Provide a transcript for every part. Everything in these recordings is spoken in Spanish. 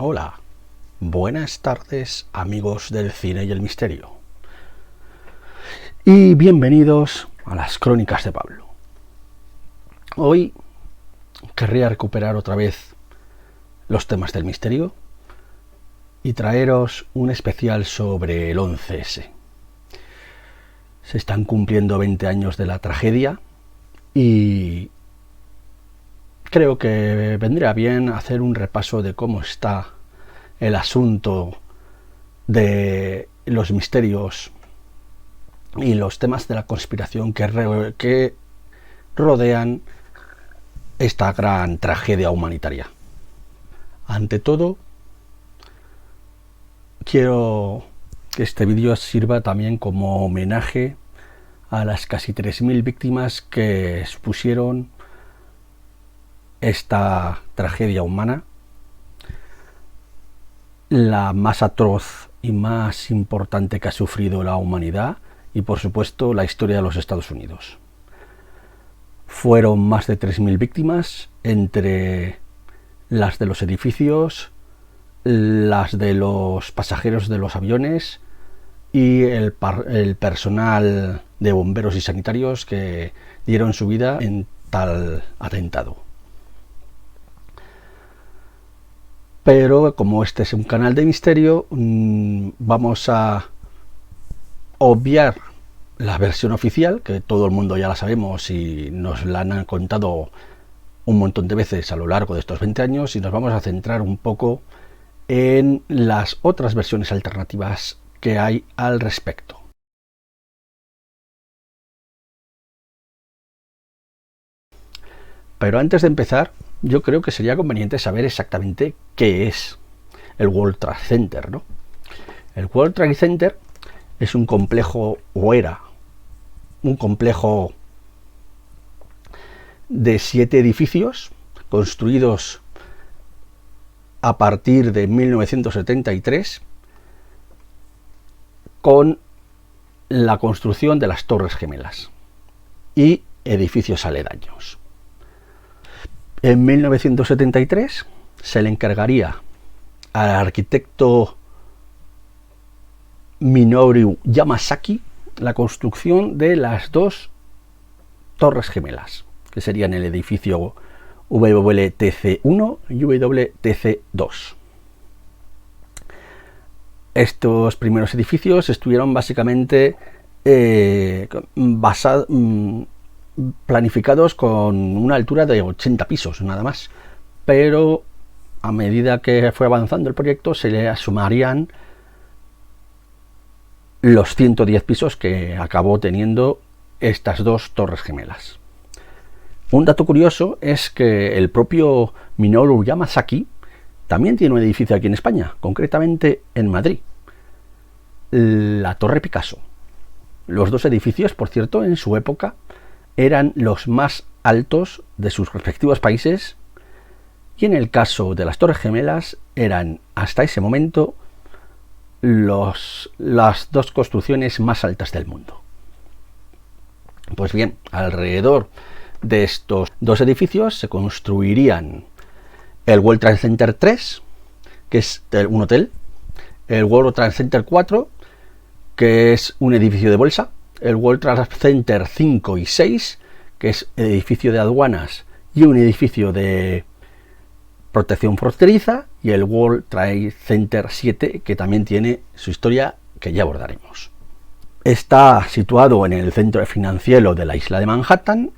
Hola, buenas tardes amigos del cine y el misterio. Y bienvenidos a las Crónicas de Pablo. Hoy querría recuperar otra vez los temas del misterio y traeros un especial sobre el 11S. Se están cumpliendo 20 años de la tragedia y creo que vendría bien hacer un repaso de cómo está el asunto de los misterios y los temas de la conspiración que rodean esta gran tragedia humanitaria. Ante todo, quiero que este vídeo sirva también como homenaje a las casi 3.000 víctimas que supusieron esta tragedia humana, la más atroz y más importante que ha sufrido la humanidad y, por supuesto, la historia de los Estados Unidos. Fueron más de 3.000 víctimas, entre las de los edificios, las de los pasajeros de los aviones y el personal de bomberos y sanitarios que dieron su vida en tal atentado. Pero como este es un canal de misterio, vamos a obviar la versión oficial, que todo el mundo ya la sabemos y nos la han contado un montón de veces a lo largo de estos 20 años, y nos vamos a centrar un poco en las otras versiones alternativas que hay al respecto. Pero antes de empezar, yo creo que sería conveniente saber exactamente qué es el World Trade Center, ¿no? El World Trade Center es un complejo, o era un complejo de 7 edificios construidos a partir de 1973 con la construcción de las Torres Gemelas y edificios aledaños. En 1973 se le encargaría al arquitecto Minoru Yamasaki la construcción de las dos Torres Gemelas, que serían el edificio WTC-1 y WTC-2. Estos primeros edificios estuvieron básicamente planificados con una altura de 80 pisos, nada más, pero a medida que fue avanzando el proyecto se le sumarían los 110 pisos que acabó teniendo estas dos Torres Gemelas. Un dato curioso es que el propio Minoru Yamasaki también tiene un edificio aquí en España, concretamente en Madrid, la Torre Picasso. Los dos edificios, por cierto, en su época eran los más altos de sus respectivos países, y en el caso de las Torres Gemelas eran hasta ese momento las dos construcciones más altas del mundo. Pues bien, alrededor de estos dos edificios se construirían el World Trade Center 3, que es un hotel, el World Trade Center 4, que es un edificio de bolsa, el World Trade Center 5 y 6, que es edificio de aduanas y un edificio de protección fronteriza, y el World Trade Center 7, que también tiene su historia que ya abordaremos. Está situado en el centro financiero de la isla de Manhattan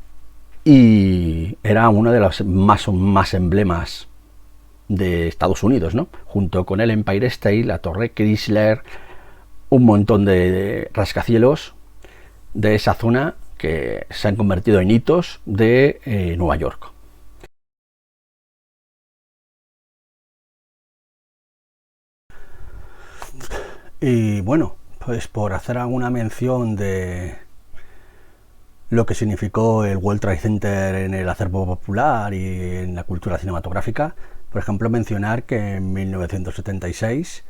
y era uno de los más emblemas de Estados Unidos, ¿no? Junto con el Empire State, la Torre Chrysler, un montón de rascacielos de esa zona que se han convertido en hitos de Nueva York. Y bueno, pues por hacer alguna mención de lo que significó el World Trade Center en el acervo popular y en la cultura cinematográfica, por ejemplo, mencionar que en 1976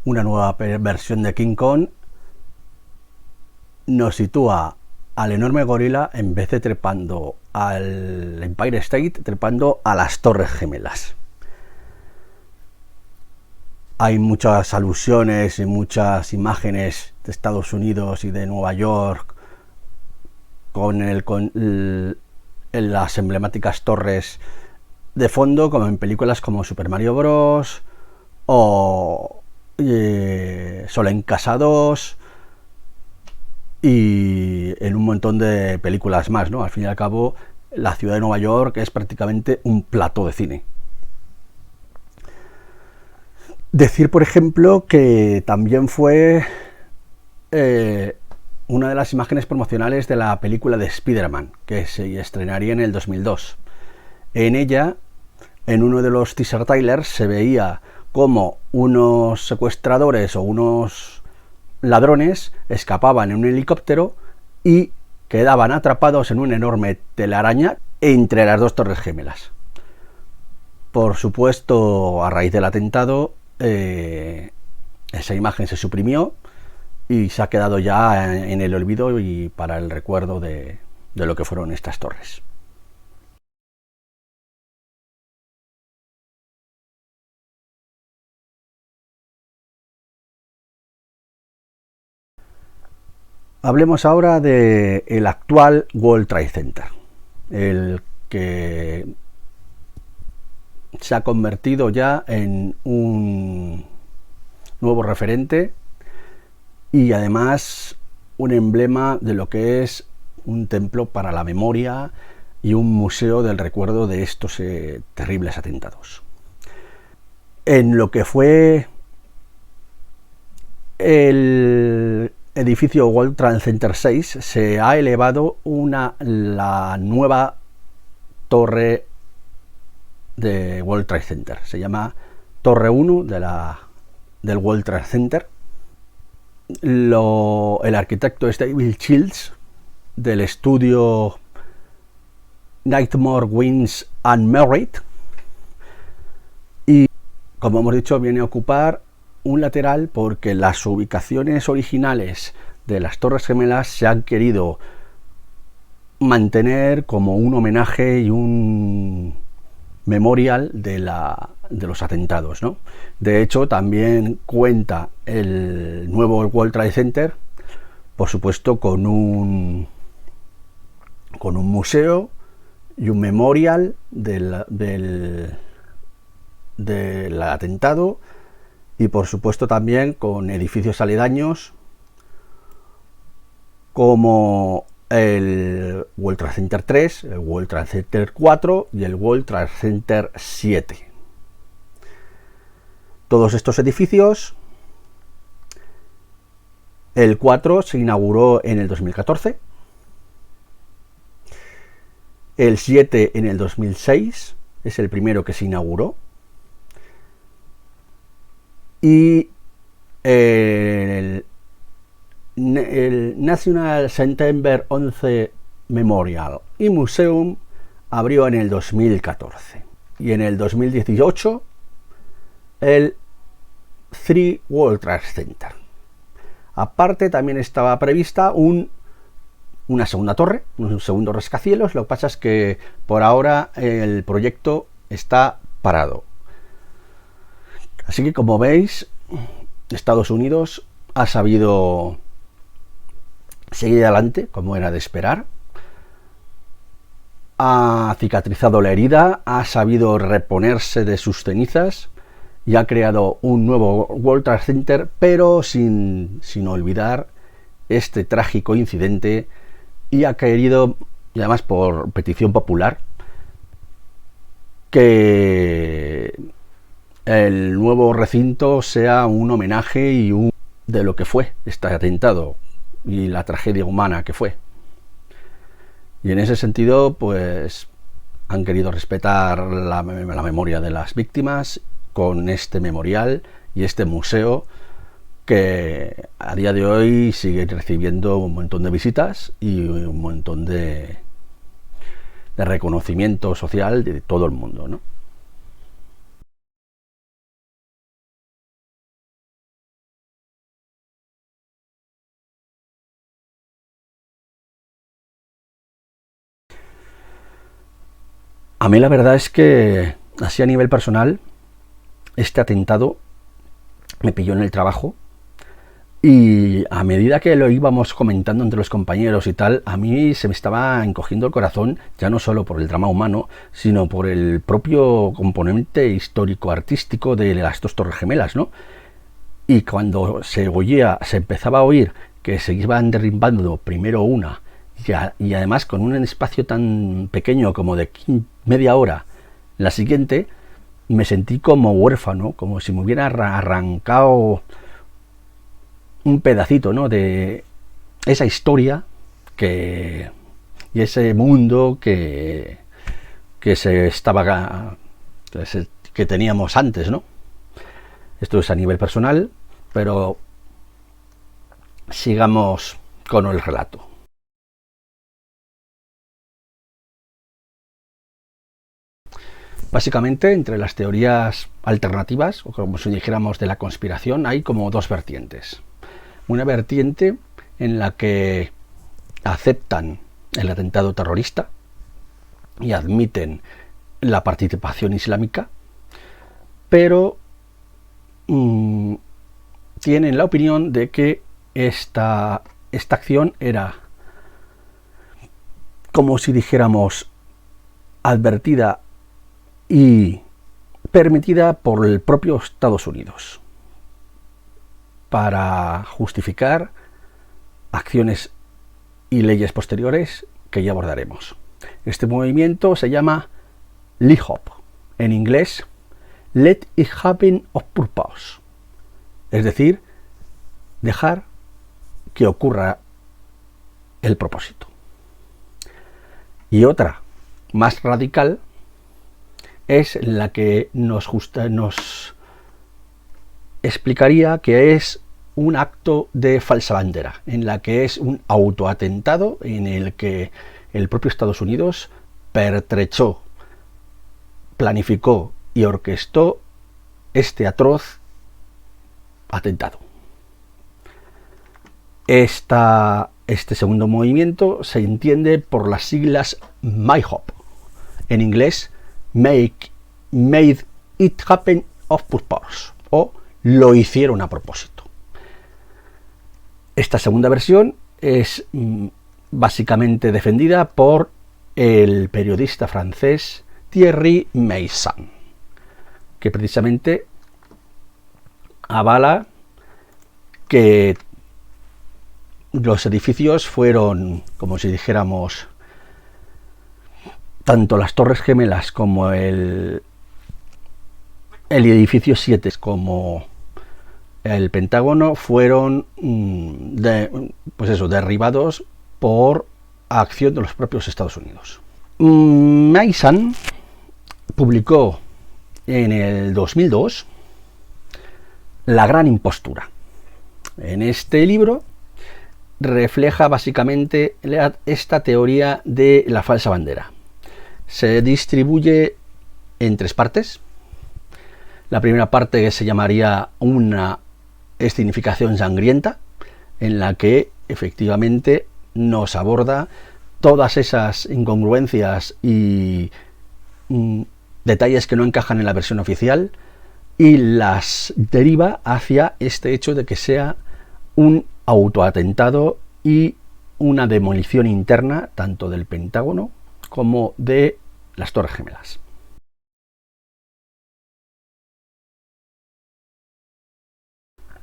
una nueva versión de King Kong nos sitúa al enorme gorila, en vez de trepando al Empire State, trepando a las Torres Gemelas. hay muchas alusiones y muchas imágenes de Estados Unidos y de Nueva York con las emblemáticas torres de fondo, como en películas como Super Mario Bros. O Solo en Casa 2 y en un montón de películas más, ¿no? Al fin y al cabo, la ciudad de Nueva York es prácticamente un plató de cine. Decir, por ejemplo, que también fue una de las imágenes promocionales de la película de Spider-Man, que se estrenaría en el 2002. En ella, en uno de los teaser trailers, se veía como unos secuestradores o unos ladrones escapaban en un helicóptero y quedaban atrapados en una enorme telaraña entre las dos torres gemelas. Por supuesto, a raíz del atentado, esa imagen se suprimió y se ha quedado ya en el olvido y para el recuerdo de lo que fueron estas torres. Hablemos ahora del actual World Trade Center, el que se ha convertido ya en un nuevo referente y además un emblema de lo que es un templo para la memoria y un museo del recuerdo de estos terribles atentados. En lo que fue el edificio World Trade Center 6 se ha elevado la nueva torre de World Trade Center. Se llama Torre 1 del World Trade Center. El arquitecto es David Shields, del estudio Nightmare Winds and Merritt, y como hemos dicho viene a ocupar un lateral porque las ubicaciones originales de las Torres Gemelas se han querido mantener como un homenaje y un memorial de los atentados, ¿no? De hecho, también cuenta el nuevo World Trade Center, por supuesto, con un museo y un memorial del atentado, y por supuesto también con edificios aledaños como el World Trade Center 3, el World Trade Center 4 y el World Trade Center 7. Todos estos edificios, el 4 se inauguró en el 2014, el 7 en el 2006, es el primero que se inauguró, y el National September 11 Memorial y Museum abrió en el 2014, y en el 2018 el 3 World Trade Center. Aparte también estaba prevista una segunda torre, un segundo rascacielos. Lo que pasa es que por ahora el proyecto está parado. Así que, como veis, Estados Unidos ha sabido seguir adelante, como era de esperar. Ha cicatrizado la herida, ha sabido reponerse de sus cenizas y ha creado un nuevo World Trade Center, pero sin olvidar este trágico incidente, y ha querido, y además por petición popular, que el nuevo recinto sea un homenaje de lo que fue este atentado y la tragedia humana que fue. Y en ese sentido, pues han querido respetar la memoria de las víctimas con este memorial y este museo, que a día de hoy sigue recibiendo un montón de visitas y un montón de reconocimiento social de todo el mundo, ¿no? A mí la verdad es que, así a nivel personal, este atentado me pilló en el trabajo. Y a medida que lo íbamos comentando entre los compañeros y tal, a mí se me estaba encogiendo el corazón, ya no solo por el drama humano, sino por el propio componente histórico-artístico de las dos Torres Gemelas, ¿no? Y cuando se empezaba a oír que se iban derrimbando primero una, y además con un espacio tan pequeño como de media hora, la siguiente, me sentí como huérfano, como si me hubiera arrancado un pedacito, ¿no?, de esa historia y ese mundo que teníamos antes, ¿no? Esto es a nivel personal, pero sigamos con el relato. Básicamente, entre las teorías alternativas, o como si dijéramos de la conspiración, hay como dos vertientes. Una vertiente en la que aceptan el atentado terrorista y admiten la participación islámica, pero tienen la opinión de que esta acción era, como si dijéramos, advertida y permitida por el propio Estados Unidos para justificar acciones y leyes posteriores que ya abordaremos. Este movimiento se llama LIHOP, en inglés Let It Happen of Purpose, es decir, dejar que ocurra el propósito. Y otra, más radical, es la que nos explicaría que es un acto de falsa bandera, en la que es un autoatentado en el que el propio Estados Unidos pertrechó, planificó y orquestó este atroz atentado. Este segundo movimiento se entiende por las siglas MIHOP, en inglés Made It Happen of Purpose, o lo hicieron a propósito. Esta segunda versión es básicamente defendida por el periodista francés Thierry Meyssan, que precisamente avala que los edificios fueron, como si dijéramos, tanto las Torres Gemelas como el edificio 7 como el Pentágono fueron derribados por acción de los propios Estados Unidos. Meyssan publicó en el 2002 La Gran Impostura. En este libro refleja básicamente esta teoría de la falsa bandera. Se distribuye en tres partes. La primera parte se llamaría una escenificación sangrienta, en la que efectivamente nos aborda todas esas incongruencias y detalles que no encajan en la versión oficial y las deriva hacia este hecho de que sea un autoatentado y una demolición interna tanto del Pentágono como de las Torres Gemelas.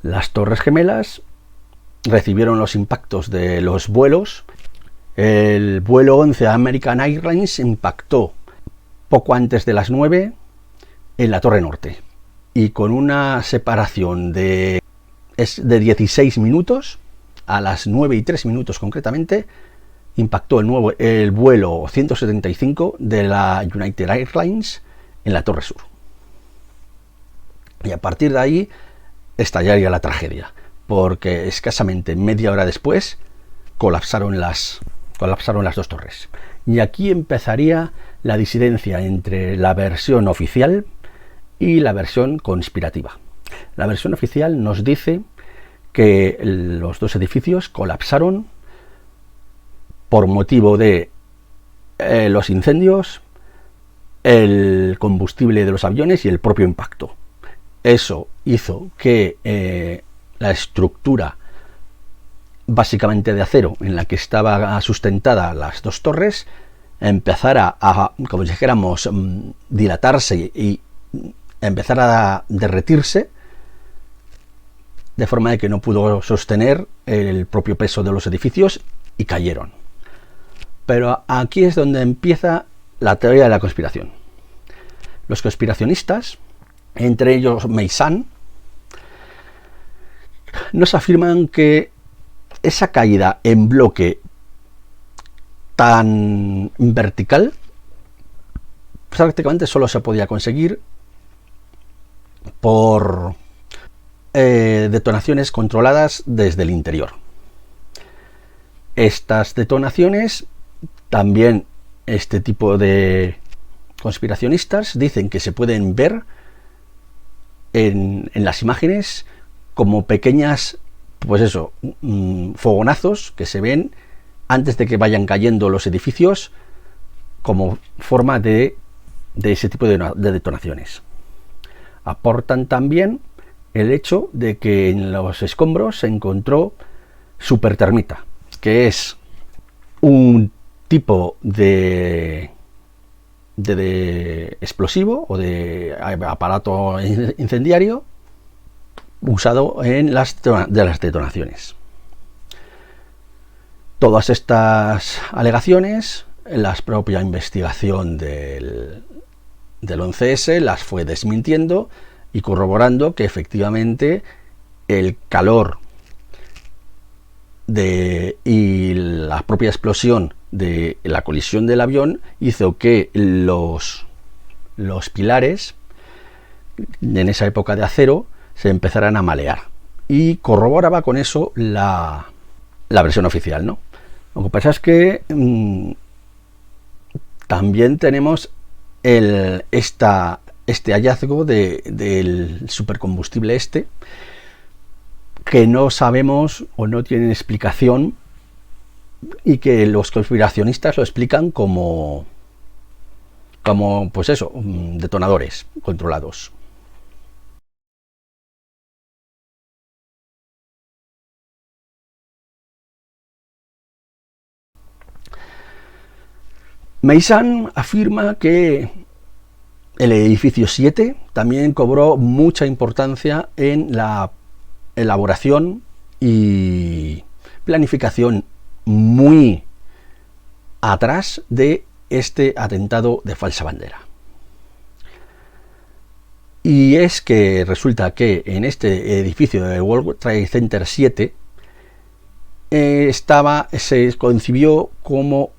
Las Torres Gemelas recibieron los impactos de los vuelos. El vuelo 11 American Airlines impactó poco antes de las 9 en la Torre Norte, y con una separación de 16 minutos, a las 9 y 3 minutos concretamente, impactó el vuelo 175 de la United Airlines en la Torre Sur. Y a partir de ahí estallaría la tragedia, porque escasamente media hora después colapsaron las dos torres. Y aquí empezaría la disidencia entre la versión oficial y la versión conspirativa. La versión oficial nos dice que los dos edificios colapsaron por motivo de los incendios, el combustible de los aviones y el propio impacto. Eso hizo que la estructura básicamente de acero en la que estaba sustentada las dos torres empezara a, como si dijéramos, dilatarse y empezar a derretirse, de forma de que no pudo sostener el propio peso de los edificios y cayeron. Pero aquí es donde empieza la teoría de la conspiración. Los conspiracionistas, entre ellos Meyssan, nos afirman que esa caída en bloque tan vertical prácticamente solo se podía conseguir por detonaciones controladas desde el interior. Estas detonaciones, también este tipo de conspiracionistas dicen que se pueden ver en las imágenes como pequeñas, pues eso, fogonazos que se ven antes de que vayan cayendo los edificios, como forma de ese tipo de detonaciones. Aportan también el hecho de que en los escombros se encontró supertermita, que es un tipo de explosivo o de aparato incendiario usado en las detonaciones. Todas estas alegaciones, la propia investigación del 11S las fue desmintiendo y corroborando que efectivamente el calor y la propia explosión de la colisión del avión hizo que los pilares en esa época de acero se empezaran a malear, y corroboraba con eso la versión oficial, ¿no? Lo que pasa es que también tenemos este hallazgo del supercombustible que no sabemos o no tienen explicación, y que los conspiracionistas lo explican como pues eso, detonadores controlados. Meyssan afirma que el edificio 7 también cobró mucha importancia en la elaboración y planificación muy atrás de este atentado de falsa bandera. Y es que resulta que en este edificio del World Trade Center 7 se concibió como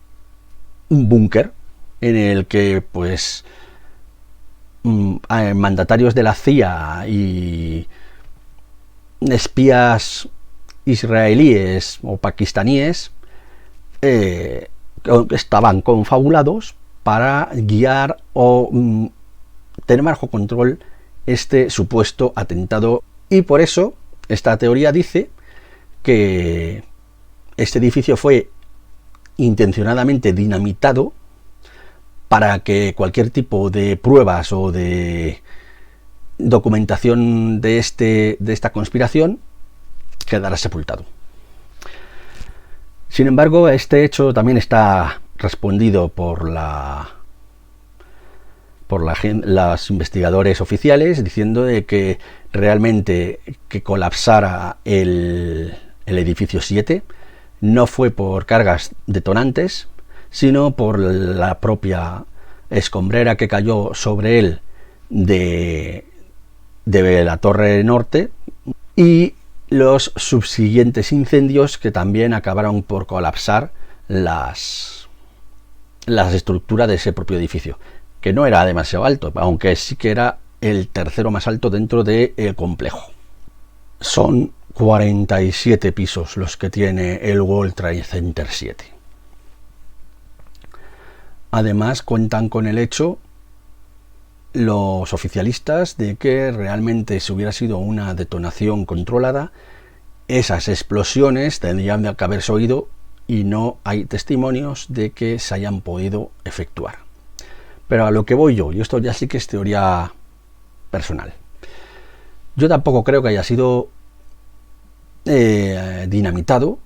un búnker en el que pues mandatarios de la CIA y espías israelíes o pakistaníes estaban confabulados para guiar o tener bajo control este supuesto atentado. Y por eso esta teoría dice que este edificio fue intencionadamente dinamitado para que cualquier tipo de pruebas o de documentación de esta conspiración quedara sepultado. Sin embargo, este hecho también está respondido por los investigadores oficiales, diciendo de que realmente que colapsara el edificio 7 no fue por cargas detonantes, sino por la propia escombrera que cayó sobre él de la torre norte, y los subsiguientes incendios que también acabaron por colapsar las estructuras de ese propio edificio, que no era demasiado alto, aunque sí que era el tercero más alto dentro del complejo. Son 47 pisos los que tiene el World Trade Center 7. Además, cuentan con el hecho los oficialistas de que realmente, si hubiera sido una detonación controlada, esas explosiones tendrían que haberse oído, y no hay testimonios de que se hayan podido efectuar. Pero a lo que voy yo, y esto ya sí que es teoría personal, Yo tampoco creo que haya sido dinamitado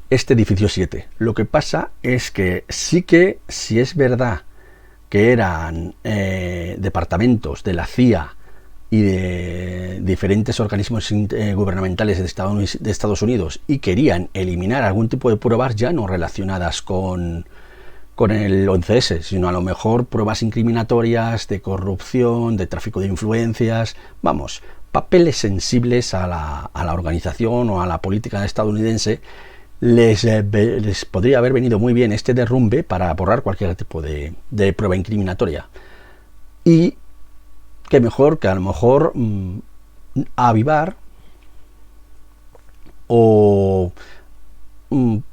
este edificio 7. Lo que pasa es que sí que, si es verdad que eran departamentos de la CIA y de diferentes organismos gubernamentales de Estados Unidos y querían eliminar algún tipo de pruebas ya no relacionadas con el 11S, sino a lo mejor pruebas incriminatorias de corrupción, de tráfico de influencias, vamos, papeles sensibles a la organización o a la política estadounidense, les podría haber venido muy bien este derrumbe para borrar cualquier tipo de prueba incriminatoria. Y que mejor que a lo mejor avivar o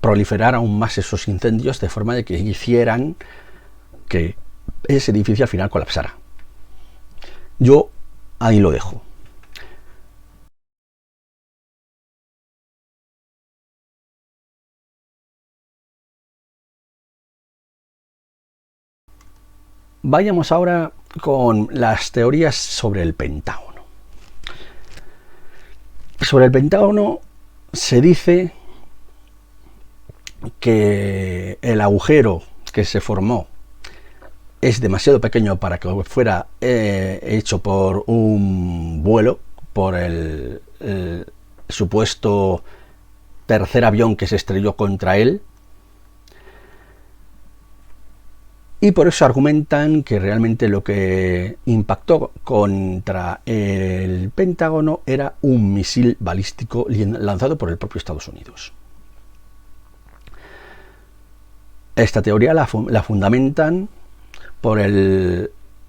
proliferar aún más esos incendios, de forma de que hicieran que ese edificio al final colapsara. Yo ahí lo dejo. Vayamos ahora con las teorías sobre el Pentágono. Sobre el Pentágono se dice que el agujero que se formó es demasiado pequeño para que fuera hecho por un vuelo, por el supuesto tercer avión que se estrelló contra él, y por eso argumentan que realmente lo que impactó contra el Pentágono era un misil balístico lanzado por el propio Estados Unidos. Esta teoría la fundamentan por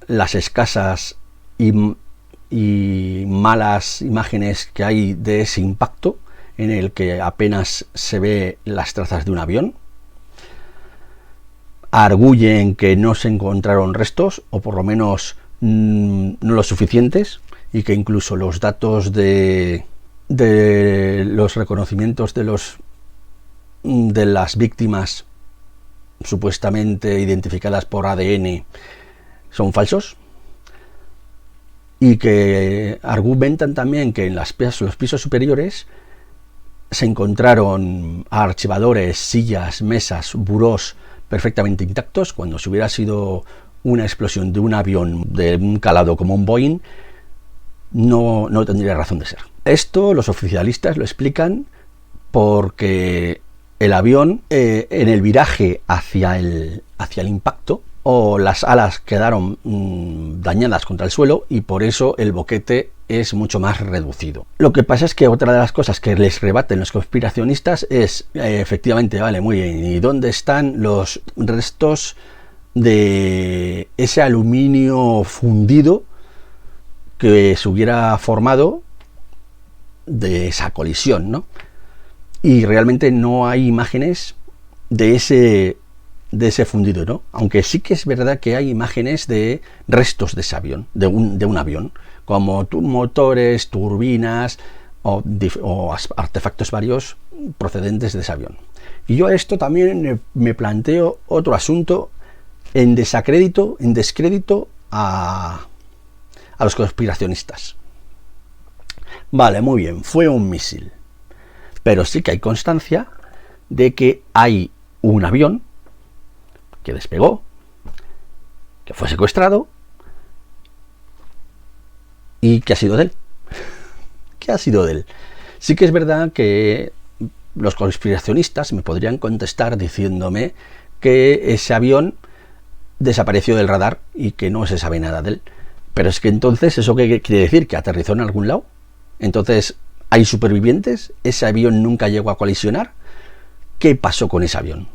las escasas y malas imágenes que hay de ese impacto, en el que apenas se ve las trazas de un avión. Arguyen que no se encontraron restos, o por lo menos no los suficientes, y que incluso los datos de los reconocimientos de las víctimas supuestamente identificadas por ADN son falsos, y que argumentan también que en los pisos superiores se encontraron archivadores, sillas, mesas, burós perfectamente intactos, cuando si hubiera sido una explosión de un avión de un calado como un Boeing, no tendría razón de ser. Esto los oficialistas lo explican porque el avión, en el viraje hacia el impacto, o las alas quedaron dañadas contra el suelo, y por eso el boquete es mucho más reducido. Lo que pasa es que otra de las cosas que les rebaten los conspiracionistas es, efectivamente, vale, muy bien, ¿y dónde están los restos de ese aluminio fundido que se hubiera formado de esa colisión, ¿no? Y realmente no hay imágenes de ese fundido, ¿no? Aunque sí que es verdad que hay imágenes de restos de ese avión, de un avión, como motores, turbinas o artefactos varios procedentes de ese avión. Y yo a esto también me planteo otro asunto en descrédito a los conspiracionistas. Vale, muy bien, fue un misil, pero sí que hay constancia de que hay un avión que despegó, que fue secuestrado, y ¿qué ha sido de él? ¿Qué ha sido de él? Sí que es verdad que los conspiracionistas me podrían contestar diciéndome que ese avión desapareció del radar y que no se sabe nada de él. Pero es que entonces, ¿eso qué quiere decir? ¿Que aterrizó en algún lado? Entonces, ¿hay supervivientes? ¿Ese avión nunca llegó a colisionar? ¿Qué pasó con ese avión?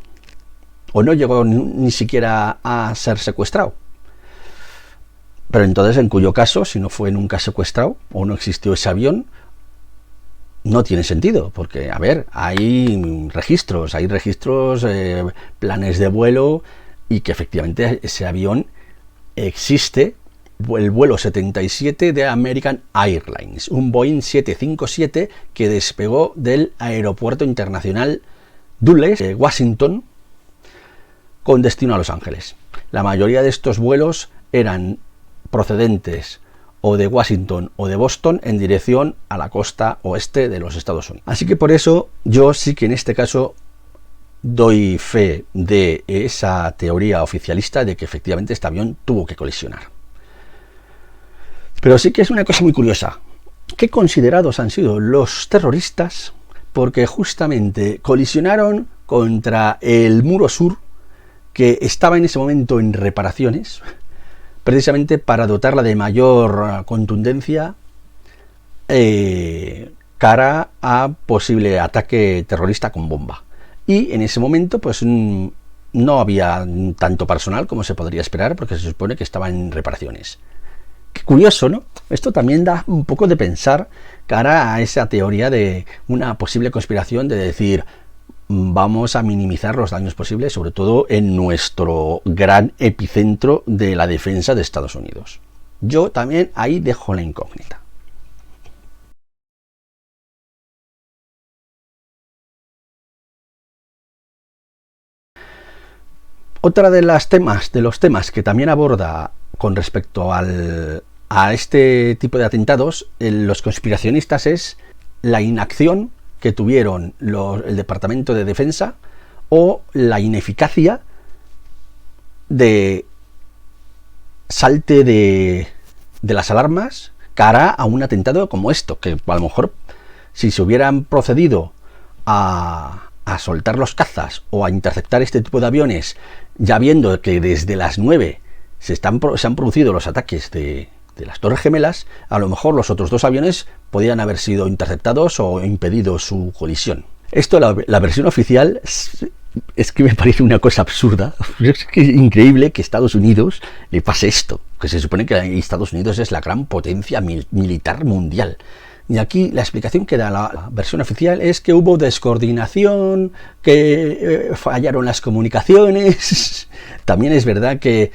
¿O no llegó ni siquiera a ser secuestrado? Pero entonces, en cuyo caso, si no fue nunca secuestrado o no existió ese avión, no tiene sentido, porque, a ver, hay registros, planes de vuelo, y que efectivamente ese avión existe, el vuelo 77 de American Airlines, un Boeing 757 que despegó del Aeropuerto Internacional Dulles de Washington con destino a Los Ángeles. La mayoría de estos vuelos eran procedentes o de Washington o de Boston en dirección a la costa oeste de los Estados Unidos. Así que por eso yo sí que en este caso doy fe de esa teoría oficialista de que efectivamente este avión tuvo que colisionar. Pero sí que es una cosa muy curiosa. ¿Qué considerados han sido los terroristas? Porque justamente colisionaron contra el muro sur, que estaba en ese momento en reparaciones, precisamente para dotarla de mayor contundencia cara a posible ataque terrorista con bomba. Y en ese momento pues no había tanto personal como se podría esperar, porque se supone que estaba en reparaciones. Qué curioso, ¿no? Esto también da un poco de pensar cara a esa teoría de una posible conspiración de decir vamos a minimizar los daños posibles, sobre todo en nuestro gran epicentro de la defensa de Estados Unidos. Yo también ahí dejo la incógnita. Otra de los temas que también aborda con respecto a este tipo de atentados, los conspiracionistas, es la inacción que tuvieron el Departamento de Defensa o la ineficacia de salte de las alarmas cara a un atentado como esto, que a lo mejor si se hubieran procedido a soltar los cazas o a interceptar este tipo de aviones, ya viendo que desde las 9 se han producido los ataques de las Torres Gemelas, a lo mejor los otros dos aviones podían haber sido interceptados o impedido su colisión. Esto, la versión oficial, es que me parece una cosa absurda. Es que es increíble que a Estados Unidos le pase esto, que se supone que Estados Unidos es la gran potencia militar mundial. Y aquí la explicación que da la versión oficial es que hubo descoordinación, que fallaron las comunicaciones. También es verdad que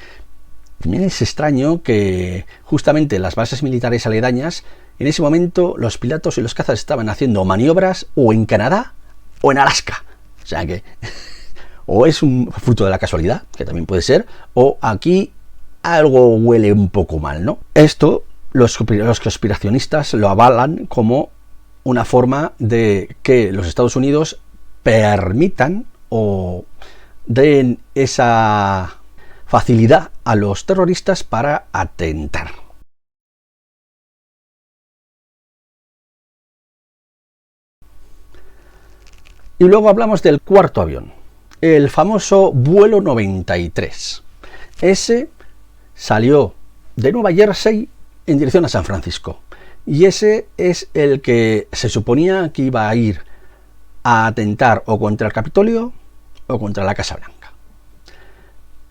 también es extraño que justamente las bases militares aledañas, en ese momento los pilotos y los cazas estaban haciendo maniobras o en Canadá o en Alaska. O sea que o es un fruto de la casualidad, que también puede ser, o aquí algo huele un poco mal, ¿no? Esto los conspiracionistas lo avalan como una forma de que los Estados Unidos permitan o den esa facilidad a los terroristas para atentar. Y luego hablamos del cuarto avión, el famoso vuelo 93. Ese salió de Nueva Jersey en dirección a San Francisco. Y ese es el que se suponía que iba a ir a atentar o contra el Capitolio o contra la Casa Blanca.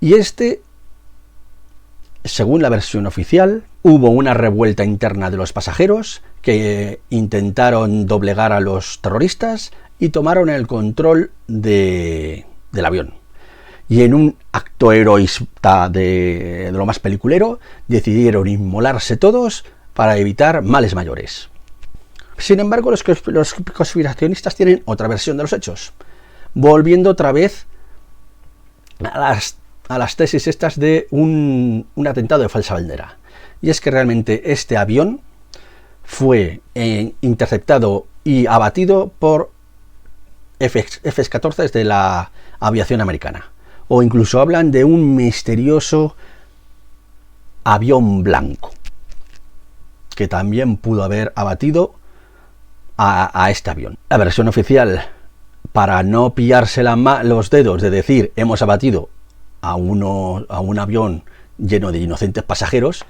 Y según la versión oficial, hubo una revuelta interna de los pasajeros que intentaron doblegar a los terroristas y tomaron el control del avión. Y en un acto heroísta de lo más peliculero, decidieron inmolarse todos para evitar males mayores. Sin embargo, los conspiracionistas tienen otra versión de los hechos, volviendo otra vez a las tesis estas de un atentado de falsa bandera. Y es que realmente este avión fue interceptado y abatido por F-14 de la aviación americana. O incluso hablan de un misterioso avión blanco que también pudo haber abatido a este avión. La versión oficial, para no pillarse los dedos de decir hemos abatido a un avión lleno de inocentes pasajeros,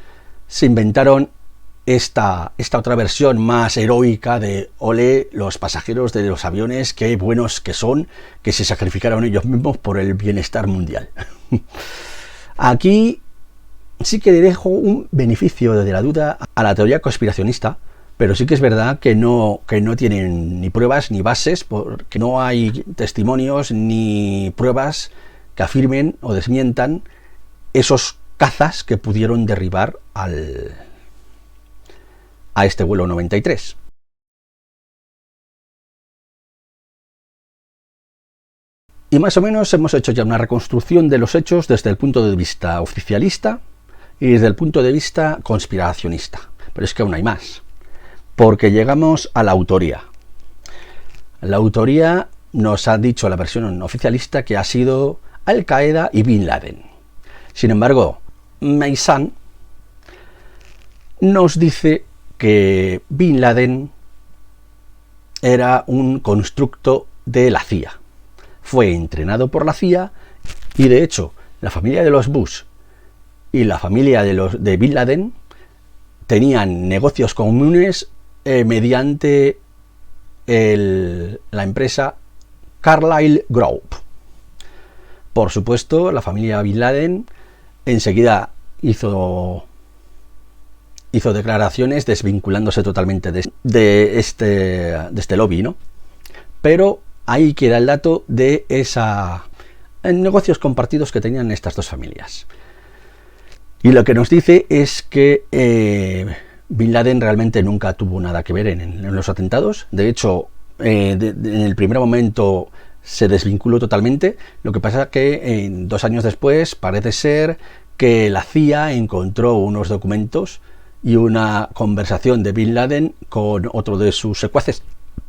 se inventaron esta otra versión más heroica de ole, los pasajeros de los aviones, qué buenos que son, que se sacrificaron ellos mismos por el bienestar mundial. Aquí sí que le dejo un beneficio de la duda a la teoría conspiracionista, pero sí que es verdad que no tienen ni pruebas ni bases, porque no hay testimonios ni pruebas que afirmen o desmientan esos cazas que pudieron derribar a este vuelo 93. Y más o menos hemos hecho ya una reconstrucción de los hechos desde el punto de vista oficialista y desde el punto de vista conspiracionista. Pero es que aún hay más, porque llegamos a la autoría. La autoría nos ha dicho la versión oficialista que ha sido Al Qaeda y Bin Laden. Sin embargo, Mason nos dice que Bin Laden era un constructo de la CIA. Fue entrenado por la CIA y, de hecho, la familia de los Bush y la familia de Bin Laden tenían negocios comunes mediante la empresa Carlyle Group. Por supuesto, la familia Bin Laden enseguida hizo declaraciones desvinculándose totalmente de este lobby, ¿no? Pero ahí queda el dato de negocios compartidos que tenían estas dos familias. Y lo que nos dice es que Bin Laden realmente nunca tuvo nada que ver en los atentados. De hecho, en el primer momento se desvinculó totalmente. Lo que pasa es que 2 años después parece ser que la CIA encontró unos documentos y una conversación de Bin Laden con otro de sus secuaces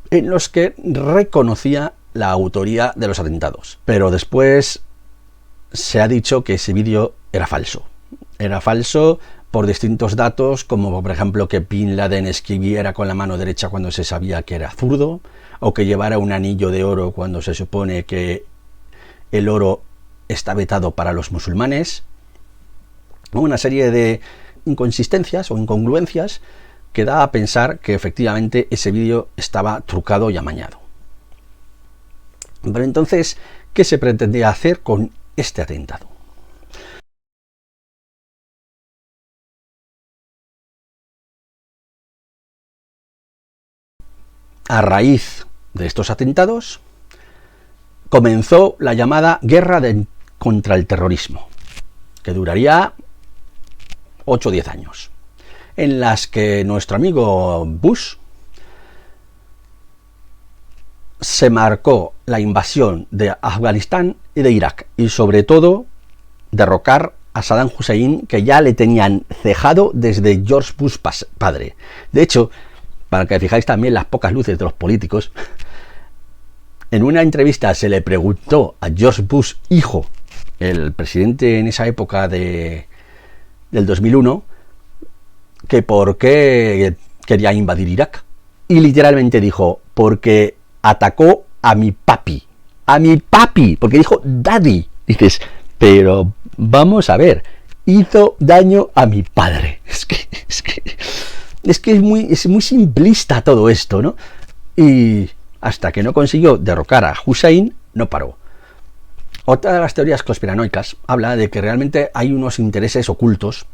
en los que reconocía la autoría de los atentados. Pero después se ha dicho que ese vídeo era falso. Era falso por distintos datos, como por ejemplo que Bin Laden escribiera con la mano derecha cuando se sabía que era zurdo, o que llevara un anillo de oro cuando se supone que el oro está vetado para los musulmanes. Una serie de inconsistencias o incongruencias que da a pensar que efectivamente ese vídeo estaba trucado y amañado. Pero entonces, ¿qué se pretendía hacer con este atentado? A raíz de estos atentados comenzó la llamada guerra contra el terrorismo, que duraría 8 o 10 años, en las que nuestro amigo Bush se marcó la invasión de Afganistán y de Irak, y sobre todo derrocar a Saddam Hussein, que ya le tenían cejado desde George Bush padre. De hecho, para que fijáis también las pocas luces de los políticos, en una entrevista se le preguntó a George Bush hijo, el presidente en esa época del 2001, que por qué quería invadir Irak. Y literalmente dijo, porque atacó a mi papi, porque dijo daddy. Dices, pero vamos a ver, hizo daño a mi padre. Es que es muy simplista todo esto, ¿no? Y hasta que no consiguió derrocar a Hussein, no paró. Otra de las teorías conspiranoicas habla de que realmente hay unos intereses ocultos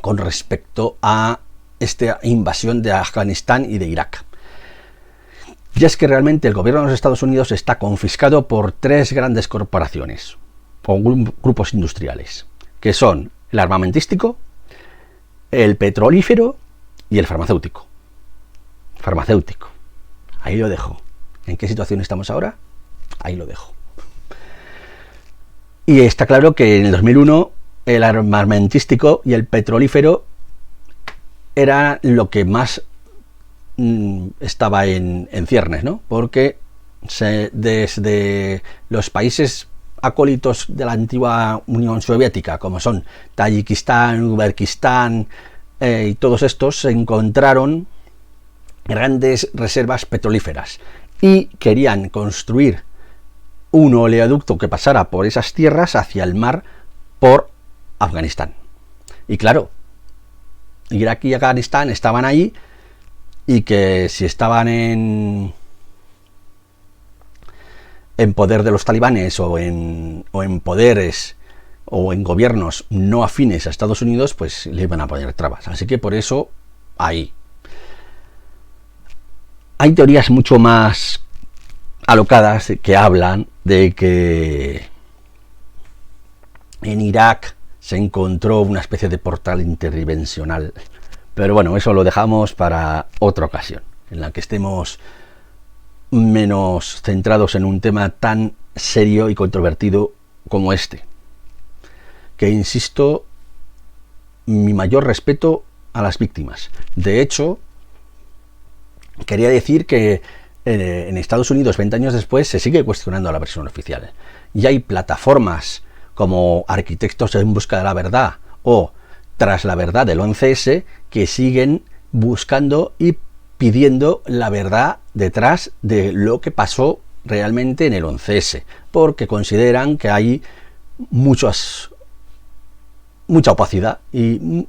con respecto a esta invasión de Afganistán y de Irak. Y es que realmente el gobierno de los Estados Unidos está confiscado por 3 grandes corporaciones o grupos industriales, que son el armamentístico, el petrolífero y el farmacéutico. Ahí lo dejo. ¿En qué situación estamos ahora? Ahí lo dejo. Y está claro que en el 2001 el armamentístico y el petrolífero era lo que más estaba en ciernes, ¿no? Porque desde los países acólitos de la antigua Unión Soviética, como son Tayikistán, Uzbekistán y todos estos, se encontraron grandes reservas petrolíferas y querían construir un oleoducto que pasara por esas tierras hacia el mar por Afganistán. Y claro, Irak y Afganistán estaban ahí, y que si estaban en poder de los talibanes o en poderes o en gobiernos no afines a Estados Unidos, pues le iban a poner trabas. Así que por eso ahí hay teorías mucho más alocadas que hablan de que en Irak se encontró una especie de portal interdimensional. Pero bueno, eso lo dejamos para otra ocasión, en la que estemos menos centrados en un tema tan serio y controvertido como este. Que insisto, mi mayor respeto a las víctimas. De hecho, quería decir que en Estados Unidos, 20 años después, se sigue cuestionando a la versión oficial. Y hay plataformas como Arquitectos en Busca de la Verdad o Tras la Verdad del 11S que siguen buscando y pidiendo la verdad detrás de lo que pasó realmente en el 11S, porque consideran que hay mucha opacidad y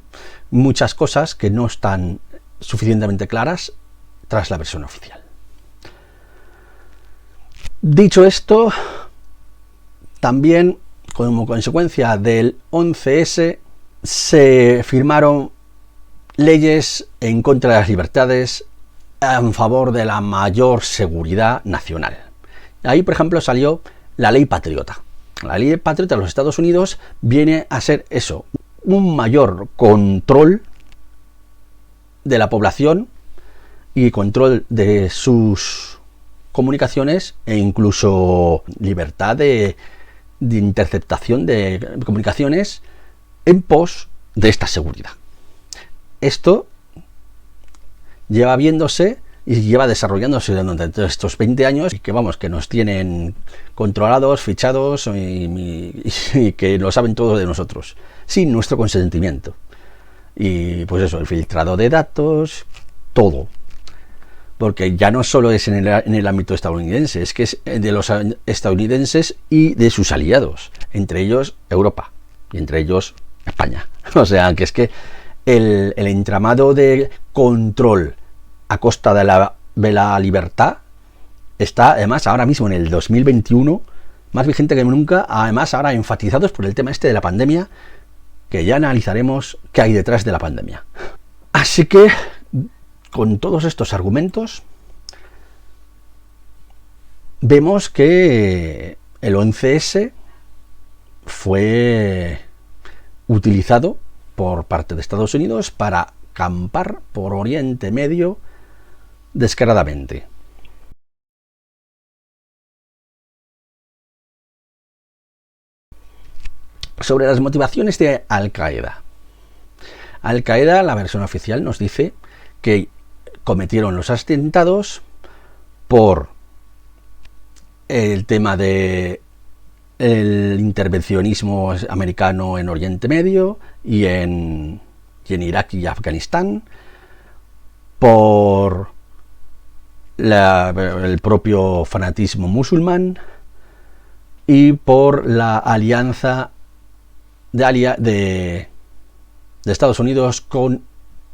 muchas cosas que no están suficientemente claras tras la versión oficial. Dicho esto, también como consecuencia del 11S se firmaron leyes en contra de las libertades en favor de la mayor seguridad nacional. Ahí, por ejemplo, salió la Ley Patriota. La Ley Patriota de los Estados Unidos viene a ser eso, un mayor control de la población y control de sus comunicaciones e incluso libertad de interceptación de comunicaciones en pos de esta seguridad. Esto lleva viéndose y lleva desarrollándose durante estos 20 años y que vamos, que nos tienen controlados, fichados y que lo saben todo de nosotros, sin nuestro consentimiento. Y pues eso, el filtrado de datos, todo. Porque ya no solo es en el ámbito estadounidense, es que es de los estadounidenses y de sus aliados, entre ellos Europa y entre ellos España. O sea, que es que el entramado de control a costa de la libertad está, además, ahora mismo en el 2021, más vigente que nunca, además ahora enfatizados por el tema este de la pandemia, que ya analizaremos qué hay detrás de la pandemia. Así que, con todos estos argumentos, vemos que el 11S fue utilizado por parte de Estados Unidos para campar por Oriente Medio descaradamente. Sobre las motivaciones de Al-Qaeda. Al-Qaeda, la versión oficial, nos dice que cometieron los atentados por el tema de el intervencionismo americano en Oriente Medio y en Irak y Afganistán, por el propio fanatismo musulmán y por la alianza de Estados Unidos con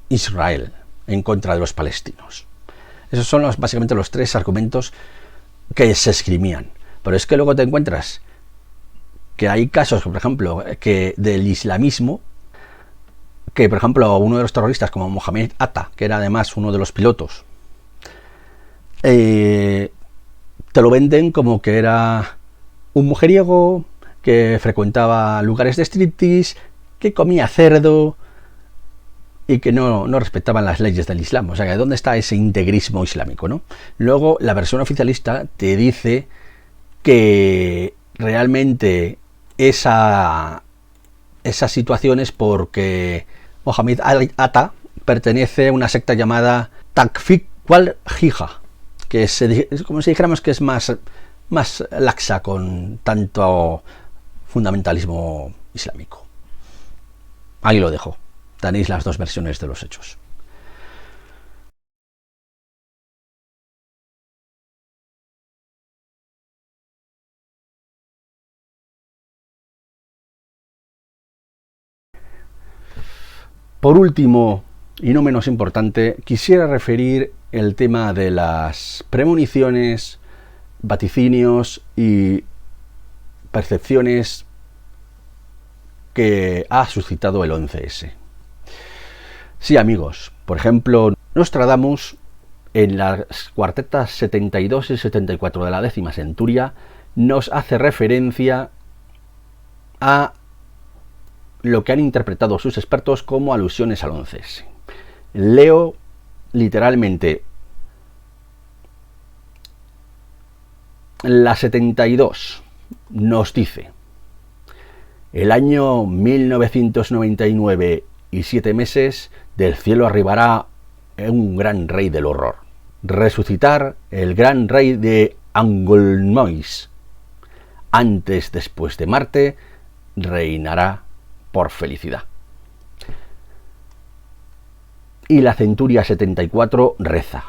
Israel en contra de los palestinos. Esos son básicamente los tres argumentos que se esgrimían. Pero es que luego te encuentras que hay casos, por ejemplo, que del islamismo, que por ejemplo uno de los terroristas como Mohamed Atta, que era además uno de los pilotos, te lo venden como que era un mujeriego que frecuentaba lugares de striptease, que comía cerdo y que no respetaban las leyes del Islam. O sea, ¿dónde está ese integrismo islámico, no? Luego, la versión oficialista te dice que realmente esa situación es porque Mohamed Atta pertenece a una secta llamada Takfir wal-Jihad, que es como si dijéramos que es más laxa con tanto fundamentalismo islámico. Ahí lo dejo. Tenéis las dos versiones de los hechos. Por último, y no menos importante, quisiera referir el tema de las premoniciones, vaticinios y percepciones que ha suscitado el 11S. Sí, amigos, por ejemplo, Nostradamus, en las cuartetas 72 y 74 de la 10ª centuria, nos hace referencia a lo que han interpretado sus expertos como alusiones al 11S. Leo literalmente: la 72 nos dice: el año 1999 y 7 meses del cielo arribará un gran rey del horror. Resucitar el gran rey de Angolmois. Antes, después de Marte, reinará por felicidad. Y la centuria 74 reza: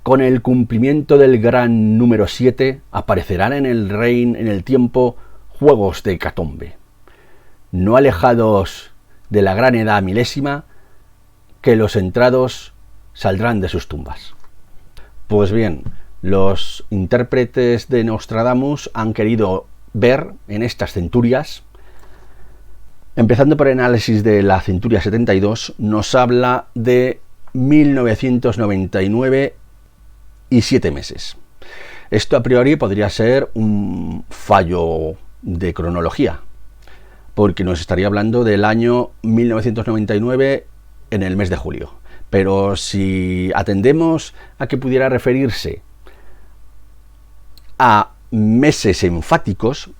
con el cumplimiento del gran número 7 aparecerán en el tiempo juegos de hecatombe, no alejados de la gran edad milésima, que los entrados saldrán de sus tumbas. Pues bien, los intérpretes de Nostradamus han querido ver en estas centurias, empezando por el análisis de la centuria 72, nos habla de 1999 y 7 meses. Esto a priori podría ser un fallo de cronología, porque nos estaría hablando del año 1999 en el mes de julio. Pero si atendemos a que pudiera referirse a meses enfáticos,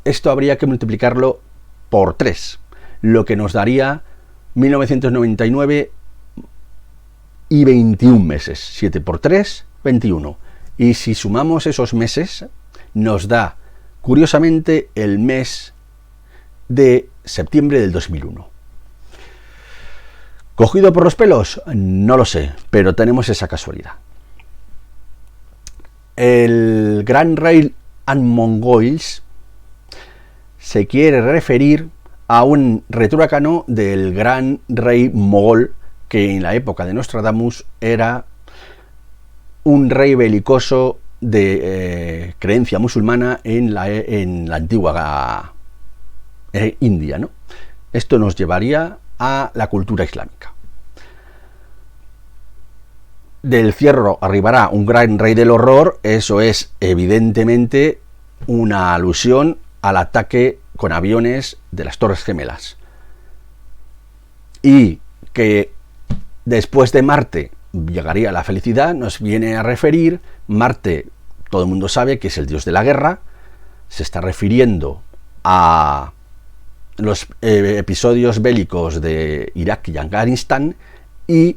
esto habría que multiplicarlo por 3, lo que nos daría 1999 y 21 meses. 7 por 3, 21. Y si sumamos esos meses, nos da, curiosamente, el mes de septiembre del 2001. ¿Cogido por los pelos? No lo sé, pero tenemos esa casualidad. El gran rey Anmongoils se quiere referir a un retrógrado del gran rey mogol, que en la época de Nostradamus era un rey belicoso de creencia musulmana en la antigua India, ¿no? Esto nos llevaría a la cultura islámica. Del cielo arribará un gran rey del horror. Eso es evidentemente una alusión al ataque con aviones de las Torres Gemelas, y que después de Marte llegaría la felicidad. Nos viene a referir, Marte, todo el mundo sabe que es el dios de la guerra, se está refiriendo a los episodios bélicos de Irak y Afganistán, y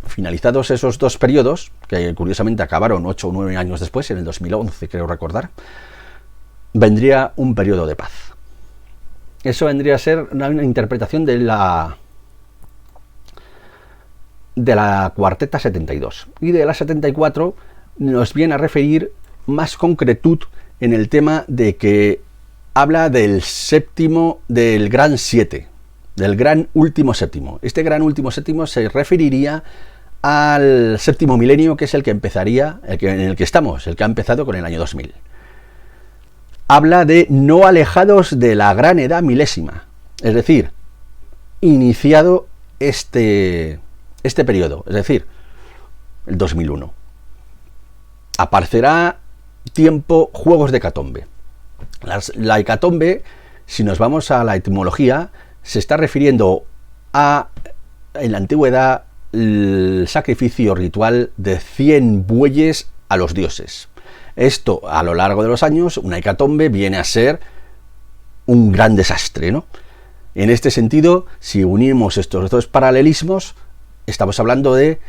finalizados esos dos periodos, que curiosamente acabaron 8 o 9 años después, en el 2011 creo recordar, vendría un periodo de paz. Eso vendría a ser una interpretación de la cuarteta 72. Y de la 74 nos viene a referir más concretud en el tema de que habla del séptimo, del gran 7, del gran último séptimo. Este gran último séptimo se referiría al séptimo milenio, que es el que empezaría, en el que estamos, el que ha empezado con el año 2000. Habla de no alejados de la gran edad milésima, es decir, iniciado este periodo, es decir, el 2001. Aparecerá tiempo juegos de hecatombe. La hecatombe, si nos vamos a la etimología, se está refiriendo a, en la antigüedad, el sacrificio ritual de 100 bueyes a los dioses. Esto, a lo largo de los años, una hecatombe viene a ser un gran desastre, ¿no? En este sentido, si unimos estos dos paralelismos, estamos hablando de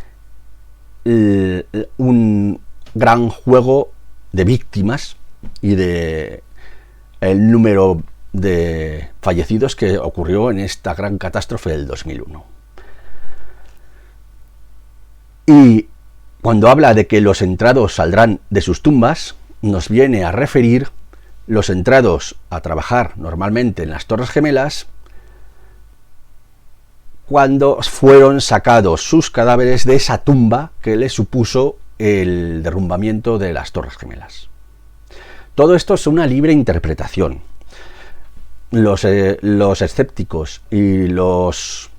un gran juego de víctimas y de el número de fallecidos que ocurrió en esta gran catástrofe del 2001. Y cuando habla de que los entrados saldrán de sus tumbas, nos viene a referir los entrados a trabajar normalmente en las Torres Gemelas, cuando fueron sacados sus cadáveres de esa tumba que les supuso el derrumbamiento de las Torres Gemelas. Todo esto es una libre interpretación. Los escépticos y los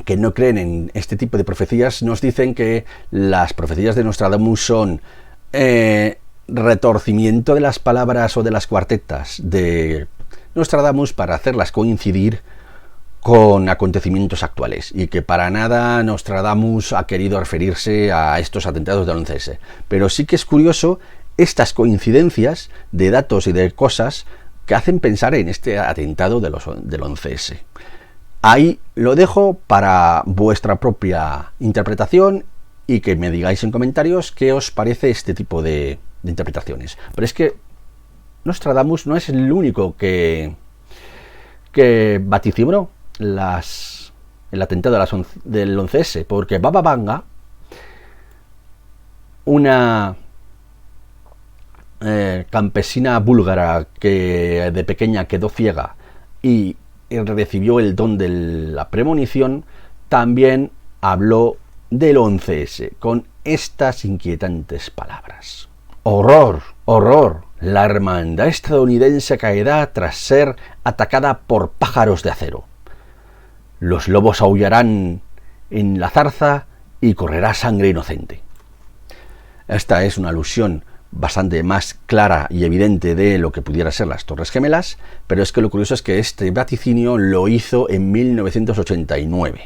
que no creen en este tipo de profecías nos dicen que las profecías de Nostradamus son retorcimiento de las palabras o de las cuartetas de Nostradamus para hacerlas coincidir con acontecimientos actuales, y que para nada Nostradamus ha querido referirse a estos atentados del 11S. Pero sí que es curioso estas coincidencias de datos y de cosas que hacen pensar en este atentado del 11S. Ahí lo dejo para vuestra propia interpretación y que me digáis en comentarios qué os parece este tipo de interpretaciones. Pero es que Nostradamus no es el único que vaticinó el atentado del 11S, porque Baba Vanga, una campesina búlgara que de pequeña quedó ciega y recibió el don de la premonición, también habló del 11S con estas inquietantes palabras: horror, horror, la hermandad estadounidense caerá tras ser atacada por pájaros de acero. Los lobos aullarán en la zarza y correrá sangre inocente. Esta es una alusión bastante más clara y evidente de lo que pudiera ser las Torres Gemelas, pero es que lo curioso es que este vaticinio lo hizo en 1989.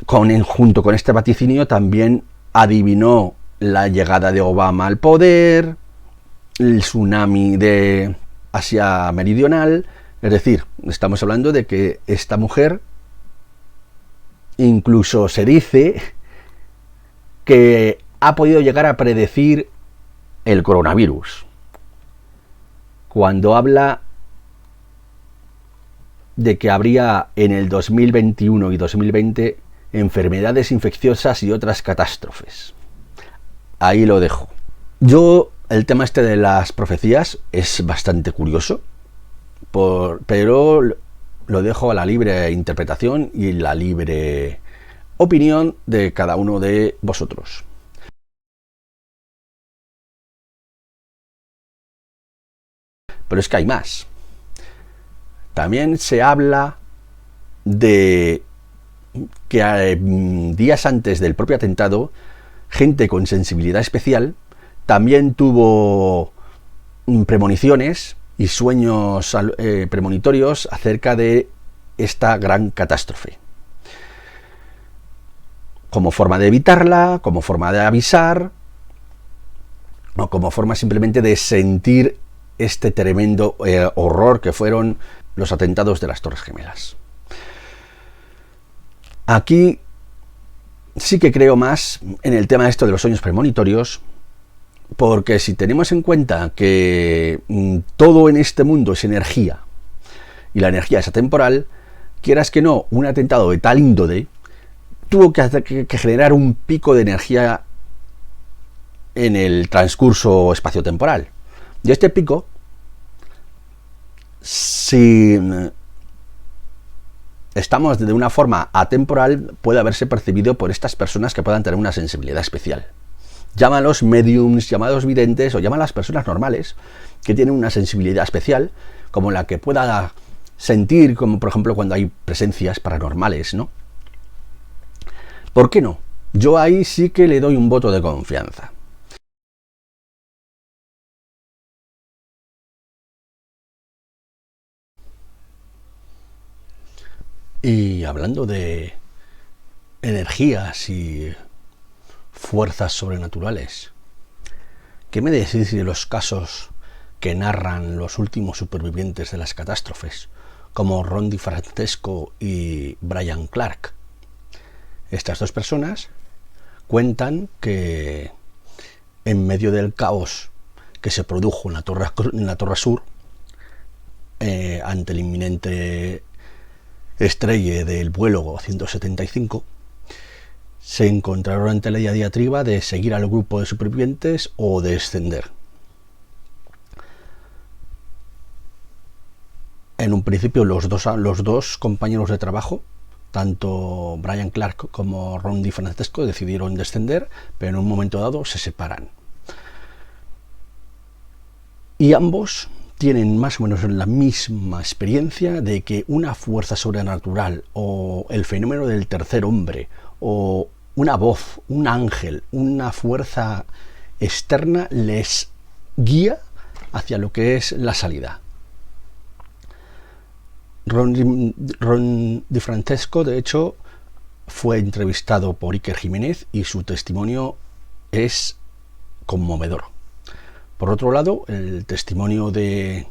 Junto con este vaticinio también adivinó la llegada de Obama al poder, el tsunami de Asia Meridional. Es decir, estamos hablando de que esta mujer, incluso se dice que ha podido llegar a predecir el coronavirus, cuando habla de que habría en el 2021 y 2020 enfermedades infecciosas y otras catástrofes. Ahí lo dejo. El tema este de las profecías es bastante curioso, pero lo dejo a la libre interpretación y la libre opinión de cada uno de vosotros. Pero es que hay más. También se habla de que días antes del propio atentado, gente con sensibilidad especial también tuvo premoniciones y sueños premonitorios acerca de esta gran catástrofe. Como forma de evitarla, como forma de avisar, o como forma simplemente de sentir este tremendo horror que fueron los atentados de las Torres Gemelas. Aquí sí que creo más en el tema esto de los sueños premonitorios, porque si tenemos en cuenta que todo en este mundo es energía, y la energía es atemporal, quieras que no, un atentado de tal índole tuvo que generar un pico de energía en el transcurso espaciotemporal. Y este pico, si estamos de una forma atemporal, puede haberse percibido por estas personas que puedan tener una sensibilidad especial. Llámalos mediums, llámalos videntes, o llámalas personas normales que tienen una sensibilidad especial, como la que pueda sentir, como por ejemplo cuando hay presencias paranormales, ¿no? ¿Por qué no? Yo ahí sí que le doy un voto de confianza. Y hablando de energías y fuerzas sobrenaturales, ¿qué me decís de los casos que narran los últimos supervivientes de las catástrofes, como Ron DiFrancesco y Brian Clark? Estas dos personas cuentan que en medio del caos que se produjo en la Torre Sur, ante el inminente estrelle del vuelo 175, se encontraron ante la diatriba de seguir al grupo de supervivientes o descender. En un principio los dos compañeros de trabajo, tanto Brian Clark como Ron DiFrancesco, decidieron descender, pero en un momento dado se separan. Y ambos tienen más o menos la misma experiencia de que una fuerza sobrenatural o el fenómeno del tercer hombre o una voz, un ángel, una fuerza externa les guía hacia lo que es la salida. Ron DiFrancesco, de hecho, fue entrevistado por Iker Jiménez y su testimonio es conmovedor. Por otro lado, el testimonio de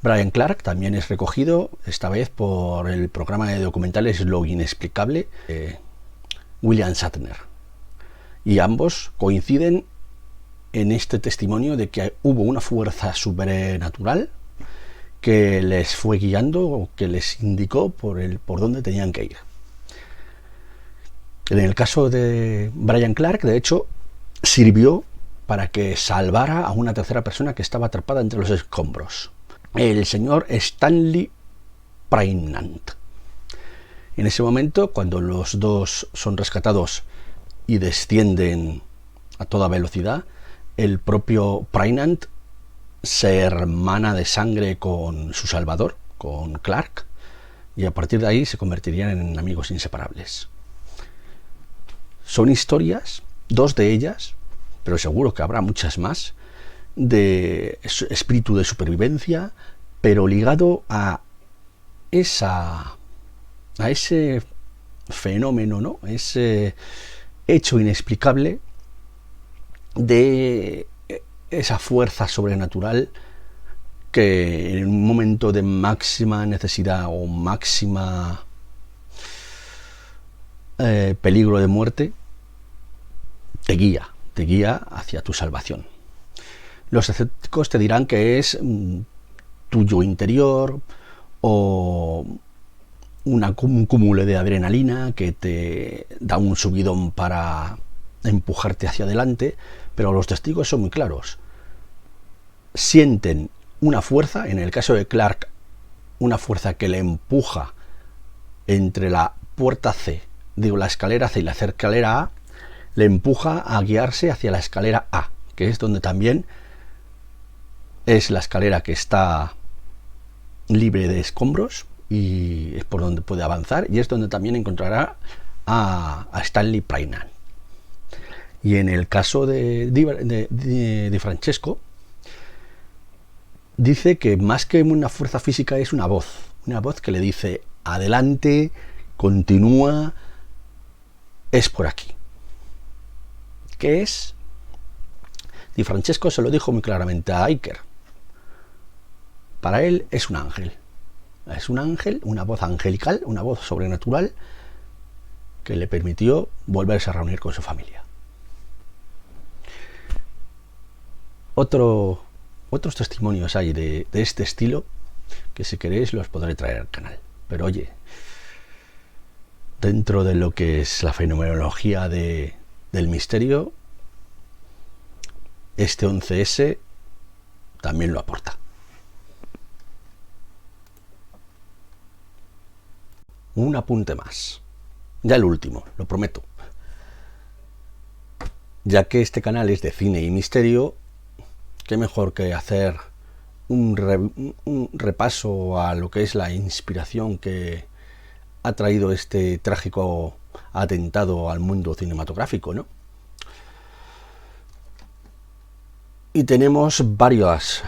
Brian Clark también es recogido, esta vez por el programa de documentales Lo Inexplicable, William Shatner. Y ambos coinciden en este testimonio de que hubo una fuerza sobrenatural que les fue guiando o que les indicó por dónde tenían que ir. En el caso de Brian Clark, de hecho, sirvió para que salvara a una tercera persona que estaba atrapada entre los escombros, el señor Stanley Prainant. En ese momento, cuando los dos son rescatados y descienden a toda velocidad, el propio Prainant se hermana de sangre con su salvador, con Clark, y a partir de ahí se convertirían en amigos inseparables. Son historias, dos de ellas, pero seguro que habrá muchas más, de espíritu de supervivencia, pero ligado a ese fenómeno, ¿no? Ese hecho inexplicable de esa fuerza sobrenatural que en un momento de máxima necesidad o máxima peligro de muerte te guía hacia tu salvación. Los escépticos te dirán que es tu yo interior o un cúmulo de adrenalina que te da un subidón para empujarte hacia adelante, pero los testigos son muy claros. Sienten una fuerza, en el caso de Clark, una fuerza que le empuja entre la puerta C, la escalera C y la escalera A, le empuja a guiarse hacia la escalera A, que es donde también es la escalera que está libre de escombros y es por donde puede avanzar, y es donde también encontrará a Stanley Prainant. Y en el caso de Francesco, dice que más que una fuerza física es una voz que le dice: adelante, continúa, es por aquí. ¿Qué es? Di Francesco se lo dijo muy claramente a Iker. Para él es un ángel. Es un ángel, una voz angelical, una voz sobrenatural que le permitió volverse a reunir con su familia. Otros testimonios hay de este estilo que, si queréis, los podré traer al canal. Pero oye, dentro de lo que es la fenomenología del misterio, este 11S también lo aporta. Un apunte más, ya el último, lo prometo. Ya que este canal es de cine y misterio, qué mejor que hacer un repaso a lo que es la inspiración que ha traído este trágico atentado al mundo cinematográfico, ¿no? Y tenemos varios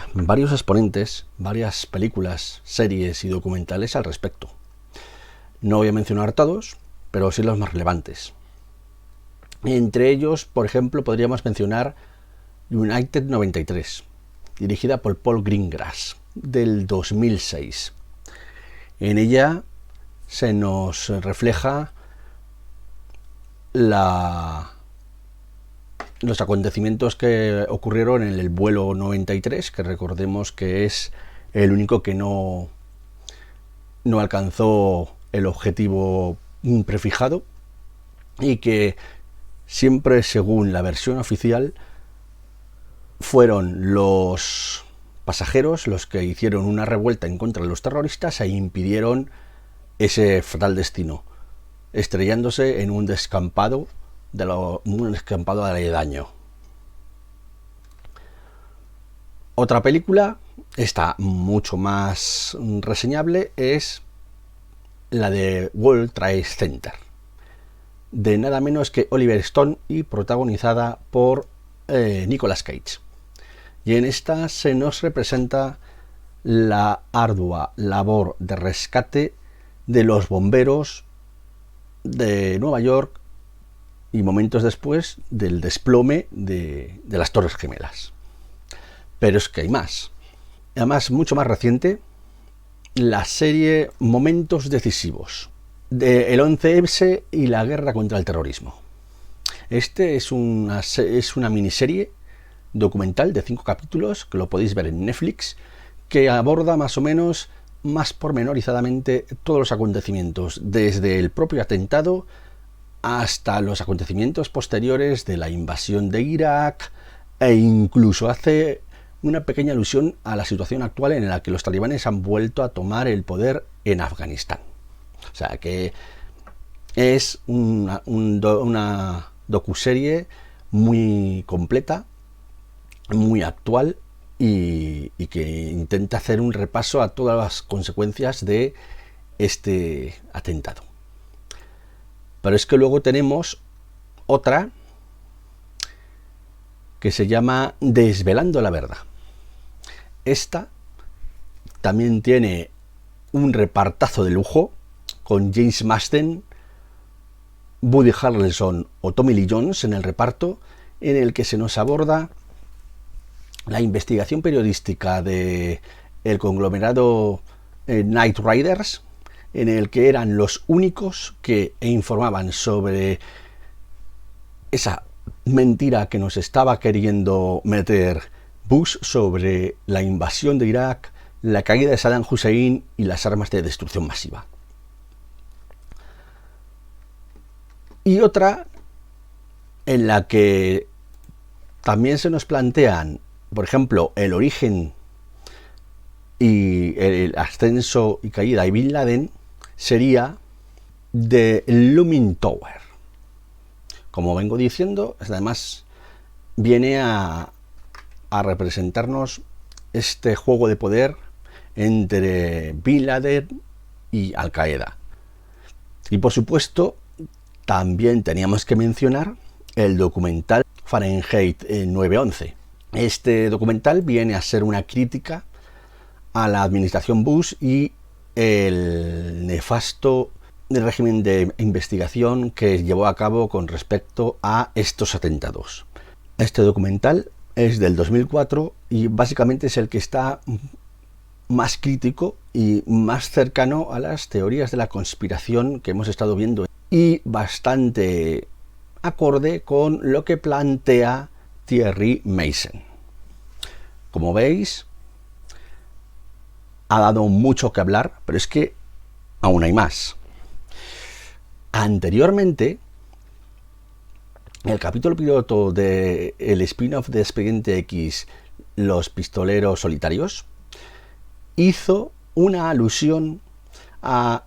exponentes, varias películas, series y documentales al respecto. No voy a mencionar todos, pero sí los más relevantes. Entre ellos, por ejemplo, podríamos mencionar United 93, dirigida por Paul Greengrass, del 2006. En ella se nos refleja los acontecimientos que ocurrieron en el vuelo 93, que recordemos que es el único que no alcanzó el objetivo prefijado, y que siempre, según la versión oficial, fueron los pasajeros los que hicieron una revuelta en contra de los terroristas e impidieron ese fatal destino, estrellándose en un descampado aledaño. Otra película, esta mucho más reseñable, es la de World Trade Center, de nada menos que Oliver Stone y protagonizada por Nicolas Cage. Y en esta se nos representa la ardua labor de rescate de los bomberos de Nueva York y momentos después del desplome de las Torres Gemelas. Pero es que hay más. además mucho más reciente, la serie Momentos Decisivos, de el 11S y la guerra contra el terrorismo. Este es una miniserie documental de 5 capítulos, que lo podéis ver en Netflix, que aborda más o menos, más pormenorizadamente, todos los acontecimientos, desde el propio atentado hasta los acontecimientos posteriores de la invasión de Irak, e incluso hace una pequeña alusión a la situación actual en la que los talibanes han vuelto a tomar el poder en Afganistán. O sea que es una docuserie muy completa, muy actual y que intenta hacer un repaso a todas las consecuencias de este atentado. Pero es que luego tenemos otra que se llama Desvelando la Verdad. Esta también tiene un repartazo de lujo con James Marsden, Woody Harrelson o Tommy Lee Jones en el reparto, en el que se nos aborda la investigación periodística de el conglomerado Knight Riders, en el que eran los únicos que informaban sobre esa mentira que nos estaba queriendo meter Bush sobre la invasión de Irak, la caída de Saddam Hussein y las armas de destrucción masiva. Y otra en la que también se nos plantean, por ejemplo, el origen y el ascenso y caída de Bin Laden, sería The Looming Tower. Como vengo diciendo, además viene a representarnos este juego de poder entre Bin Laden y Al Qaeda. Y por supuesto, también teníamos que mencionar el documental Fahrenheit 9/11. Este documental viene a ser una crítica a la administración Bush y el nefasto régimen de investigación que llevó a cabo con respecto a estos atentados. Este documental es del 2004 y básicamente es el que está más crítico y más cercano a las teorías de la conspiración que hemos estado viendo, y bastante acorde con lo que plantea Thierry Meisen. Como veis, ha dado mucho que hablar, pero es que aún hay más. Anteriormente, el capítulo piloto del spin-off de Expediente X, Los Pistoleros Solitarios, hizo una alusión a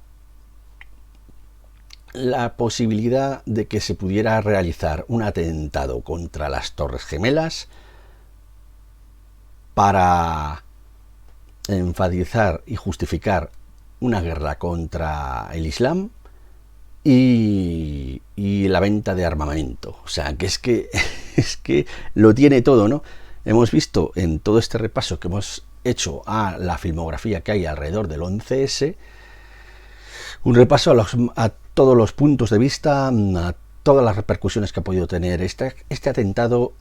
la posibilidad de que se pudiera realizar un atentado contra las Torres Gemelas para enfatizar y justificar una guerra contra el Islam y la venta de armamento. O sea, que es que lo tiene todo, ¿no? Hemos visto en todo este repaso que hemos hecho a la filmografía que hay alrededor del 11S, un repaso a todos los puntos de vista, a todas las repercusiones que ha podido tener este atentado,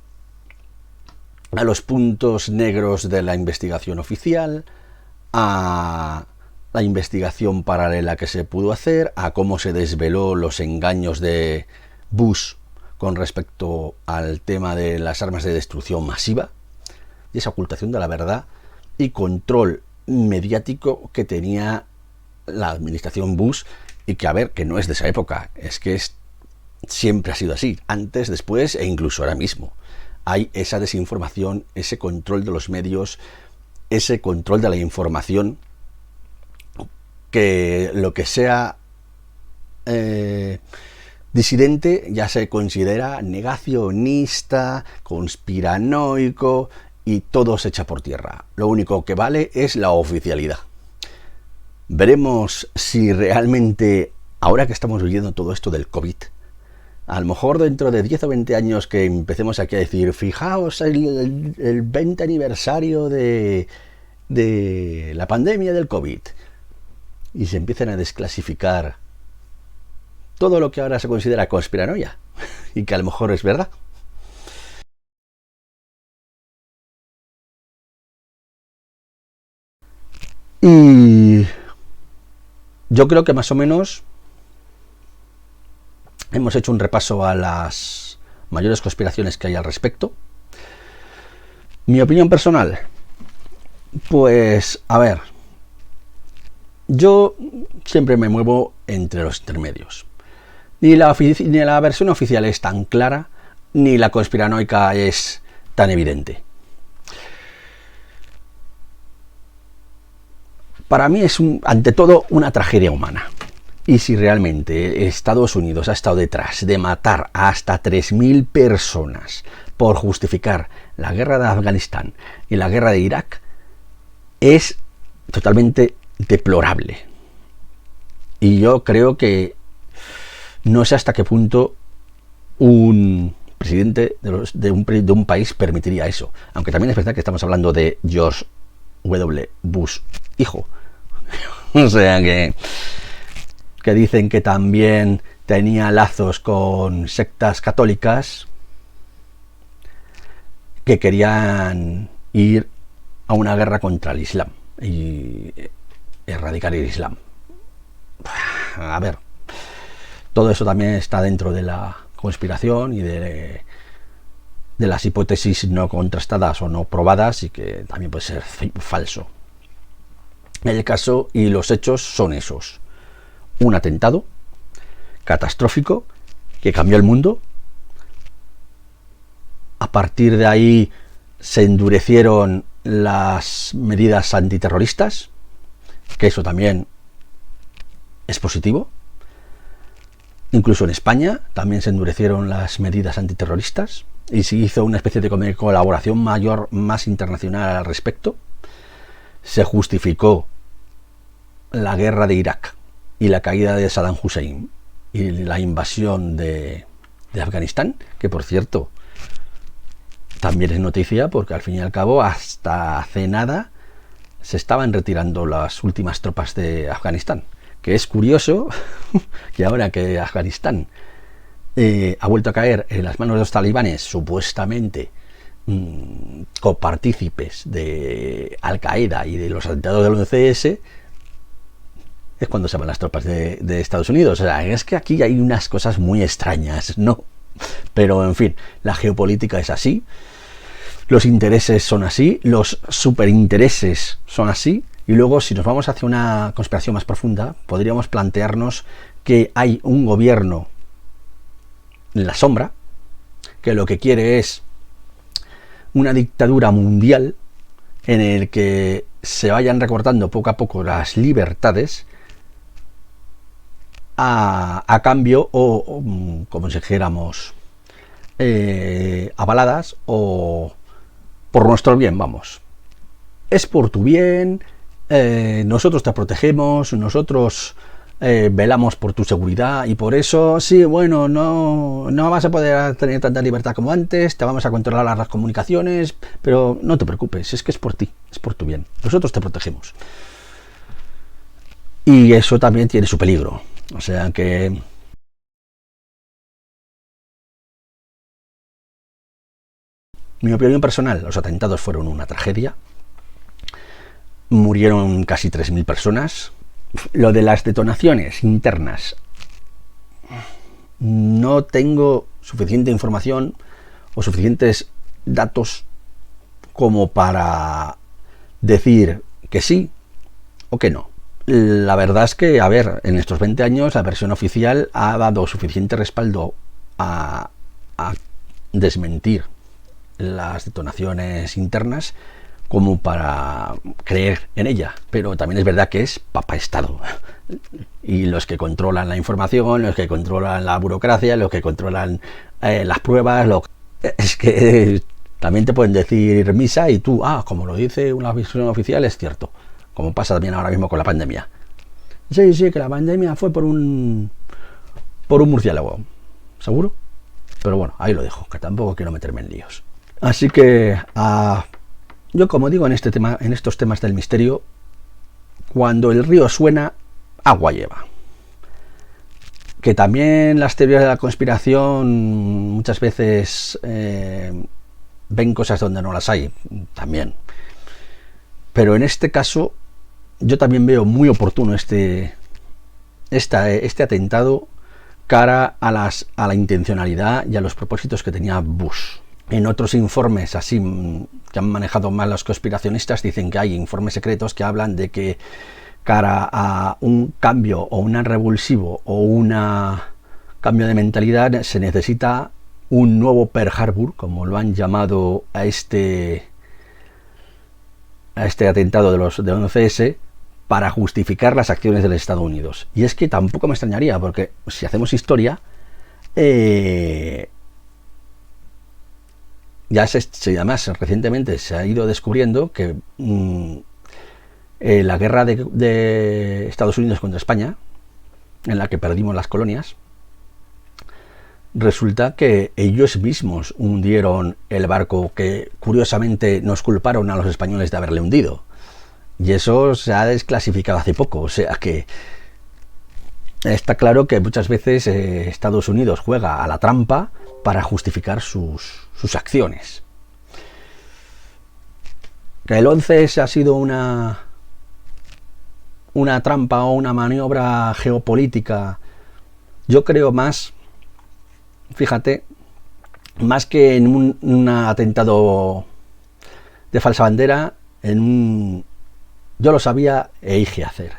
a los puntos negros de la investigación oficial, a la investigación paralela que se pudo hacer, a cómo se desveló los engaños de Bush con respecto al tema de las armas de destrucción masiva y esa ocultación de la verdad y control mediático que tenía la administración Bush, y que, a ver, que no es de esa época, es que siempre ha sido así, antes, después e incluso ahora mismo. Hay esa desinformación, ese control de los medios, ese control de la información, que lo que sea disidente ya se considera negacionista, conspiranoico, y todo se echa por tierra. Lo único que vale es la oficialidad. Veremos si realmente, ahora que estamos viviendo todo esto del COVID, a lo mejor dentro de 10 o 20 años que empecemos aquí a decir, fijaos el 20 aniversario de la pandemia del COVID, y se empiezan a desclasificar todo lo que ahora se considera conspiranoia, y que a lo mejor es verdad. Y yo creo que más o menos hemos hecho un repaso a las mayores conspiraciones que hay al respecto. Mi opinión personal, pues a ver, yo siempre me muevo entre los intermedios. Ni la versión oficial es tan clara, ni la conspiranoica es tan evidente. Para mí es ante todo una tragedia humana. Y si realmente Estados Unidos ha estado detrás de matar a hasta 3.000 personas por justificar la guerra de Afganistán y la guerra de Irak, es totalmente deplorable. Y yo creo que no sé hasta qué punto un presidente de un país permitiría eso. Aunque también es verdad que estamos hablando de George W. Bush, hijo. O sea que dicen que también tenía lazos con sectas católicas que querían ir a una guerra contra el Islam y erradicar el Islam. A ver, todo eso también está dentro de la conspiración y de las hipótesis no contrastadas o no probadas, y que también puede ser falso. El caso y los hechos son esos: un atentado catastrófico que cambió el mundo. A partir de ahí se endurecieron las medidas antiterroristas, que eso también es positivo. Incluso en España también se endurecieron las medidas antiterroristas y se hizo una especie de colaboración mayor, más internacional al respecto. Se justificó la guerra de Irak y la caída de Saddam Hussein y la invasión de Afganistán, que por cierto también es noticia porque al fin y al cabo hasta hace nada se estaban retirando las últimas tropas de Afganistán. Que es curioso que ahora que Afganistán ha vuelto a caer en las manos de los talibanes, supuestamente copartícipes de Al-Qaeda y de los atentados del 11S, es cuando se van las tropas de Estados Unidos. O sea, es que aquí hay unas cosas muy extrañas, ¿no? Pero en fin, la geopolítica es así, los intereses son así, los superintereses son así. Y luego, si nos vamos hacia una conspiración más profunda, podríamos plantearnos que hay un gobierno en la sombra que lo que quiere es una dictadura mundial en el que se vayan recortando poco a poco las libertades a cambio o como si dijéramos, avaladas o por nuestro bien, vamos. Es por tu bien. Nosotros te protegemos, nosotros velamos por tu seguridad y por eso, sí, bueno, no vas a poder tener tanta libertad como antes, te vamos a controlar las comunicaciones, pero no te preocupes, es que es por ti, es por tu bien, nosotros te protegemos. Y eso también tiene su peligro, o sea que mi opinión personal, los atentados fueron una tragedia. Murieron casi 3.000 personas. Lo de las detonaciones internas, no tengo suficiente información o suficientes datos como para decir que sí o que no. La verdad es que, a ver, en estos 20 años la versión oficial ha dado suficiente respaldo a desmentir las detonaciones internas como para creer en ella, pero también es verdad que es Papá Estado y los que controlan la información, los que controlan la burocracia, los que controlan las pruebas, es que también te pueden decir misa y tú, como lo dice una versión oficial, es cierto, como pasa también ahora mismo con la pandemia. Sí, que la pandemia fue por un murciélago, ¿seguro? Pero bueno, ahí lo dejo, que tampoco quiero meterme en líos. Así que yo, como digo en estos temas del misterio, cuando el río suena, agua lleva. Que también las teorías de la conspiración muchas veces ven cosas donde no las hay, también. Pero en este caso yo también veo muy oportuno este atentado cara a la intencionalidad y a los propósitos que tenía Bush. En otros informes así que han manejado más los conspiracionistas dicen que hay informes secretos que hablan de que cara a un cambio o un revulsivo o un cambio de mentalidad se necesita un nuevo Pearl Harbor, como lo han llamado a este atentado de 11S, para justificar las acciones de los Estados Unidos. Y es que tampoco me extrañaría, porque si hacemos historia, además recientemente se ha ido descubriendo que la guerra de Estados Unidos contra España, en la que perdimos las colonias, resulta que ellos mismos hundieron el barco que curiosamente nos culparon a los españoles de haberle hundido. Y eso se ha desclasificado hace poco, o sea que está claro que muchas veces Estados Unidos juega a la trampa para justificar sus acciones. Que el 11S ha sido una trampa o una maniobra geopolítica, yo creo más, fíjate, más que en un atentado de falsa bandera, yo lo sabía e dije hacer.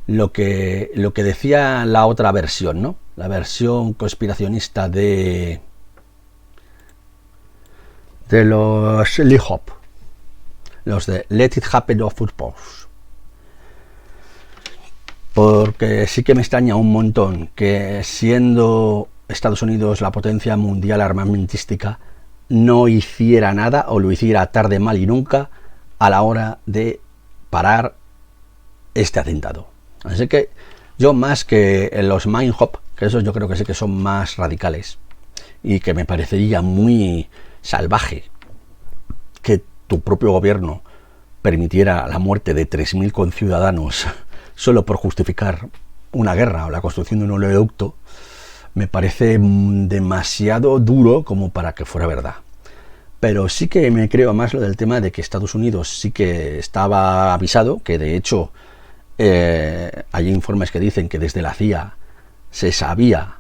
Lo que decía la otra versión, ¿no? La versión conspiracionista de los LIHOP, los de Let It Happen of Purpose. Porque sí que me extraña un montón que, siendo Estados Unidos la potencia mundial armamentística, no hiciera nada o lo hiciera tarde, mal y nunca a la hora de parar este atentado. Así que yo, más que los Mindhop, que esos yo creo que sí que son más radicales y que me parecería muy salvaje que tu propio gobierno permitiera la muerte de 3.000 conciudadanos solo por justificar una guerra o la construcción de un oleoducto, me parece demasiado duro como para que fuera verdad. Pero sí que me creo más lo del tema de que Estados Unidos sí que estaba avisado, que de hecho hay informes que dicen que desde la CIA se sabía,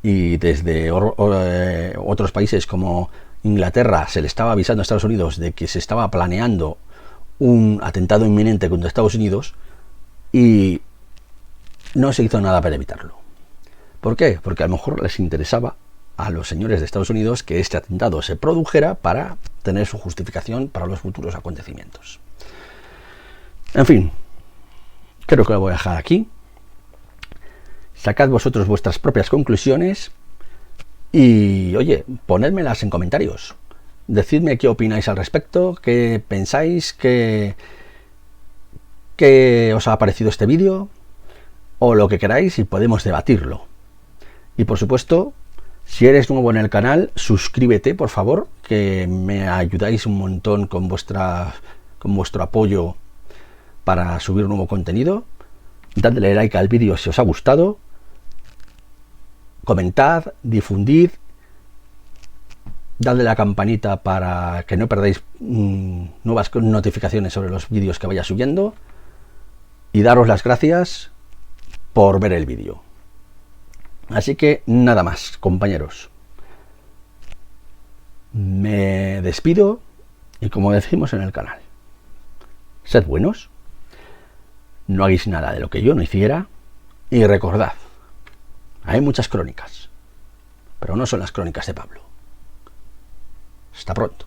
y desde otros países como Inglaterra se le estaba avisando a Estados Unidos de que se estaba planeando un atentado inminente contra Estados Unidos, y no se hizo nada para evitarlo. ¿Por qué? Porque a lo mejor les interesaba a los señores de Estados Unidos que este atentado se produjera para tener su justificación para los futuros acontecimientos. En fin, creo que lo voy a dejar aquí. Sacad vosotros vuestras propias conclusiones y, oye, ponedmelas en comentarios. Decidme qué opináis al respecto, qué pensáis, qué os ha parecido este vídeo, o lo que queráis, y podemos debatirlo. Y por supuesto, si eres nuevo en el canal, suscríbete, por favor, que me ayudáis un montón con vuestro apoyo para subir nuevo contenido. Dadle like al vídeo si os ha gustado. Comentad, difundid. Dadle a la campanita para que no perdáis nuevas notificaciones sobre los vídeos que vaya subiendo. Y daros las gracias por ver el vídeo. Así que nada más, compañeros. Me despido y, como decimos en el canal, sed buenos, no hagáis nada de lo que yo no hiciera, y recordad, hay muchas crónicas, pero no son las crónicas de Pablo. Hasta pronto.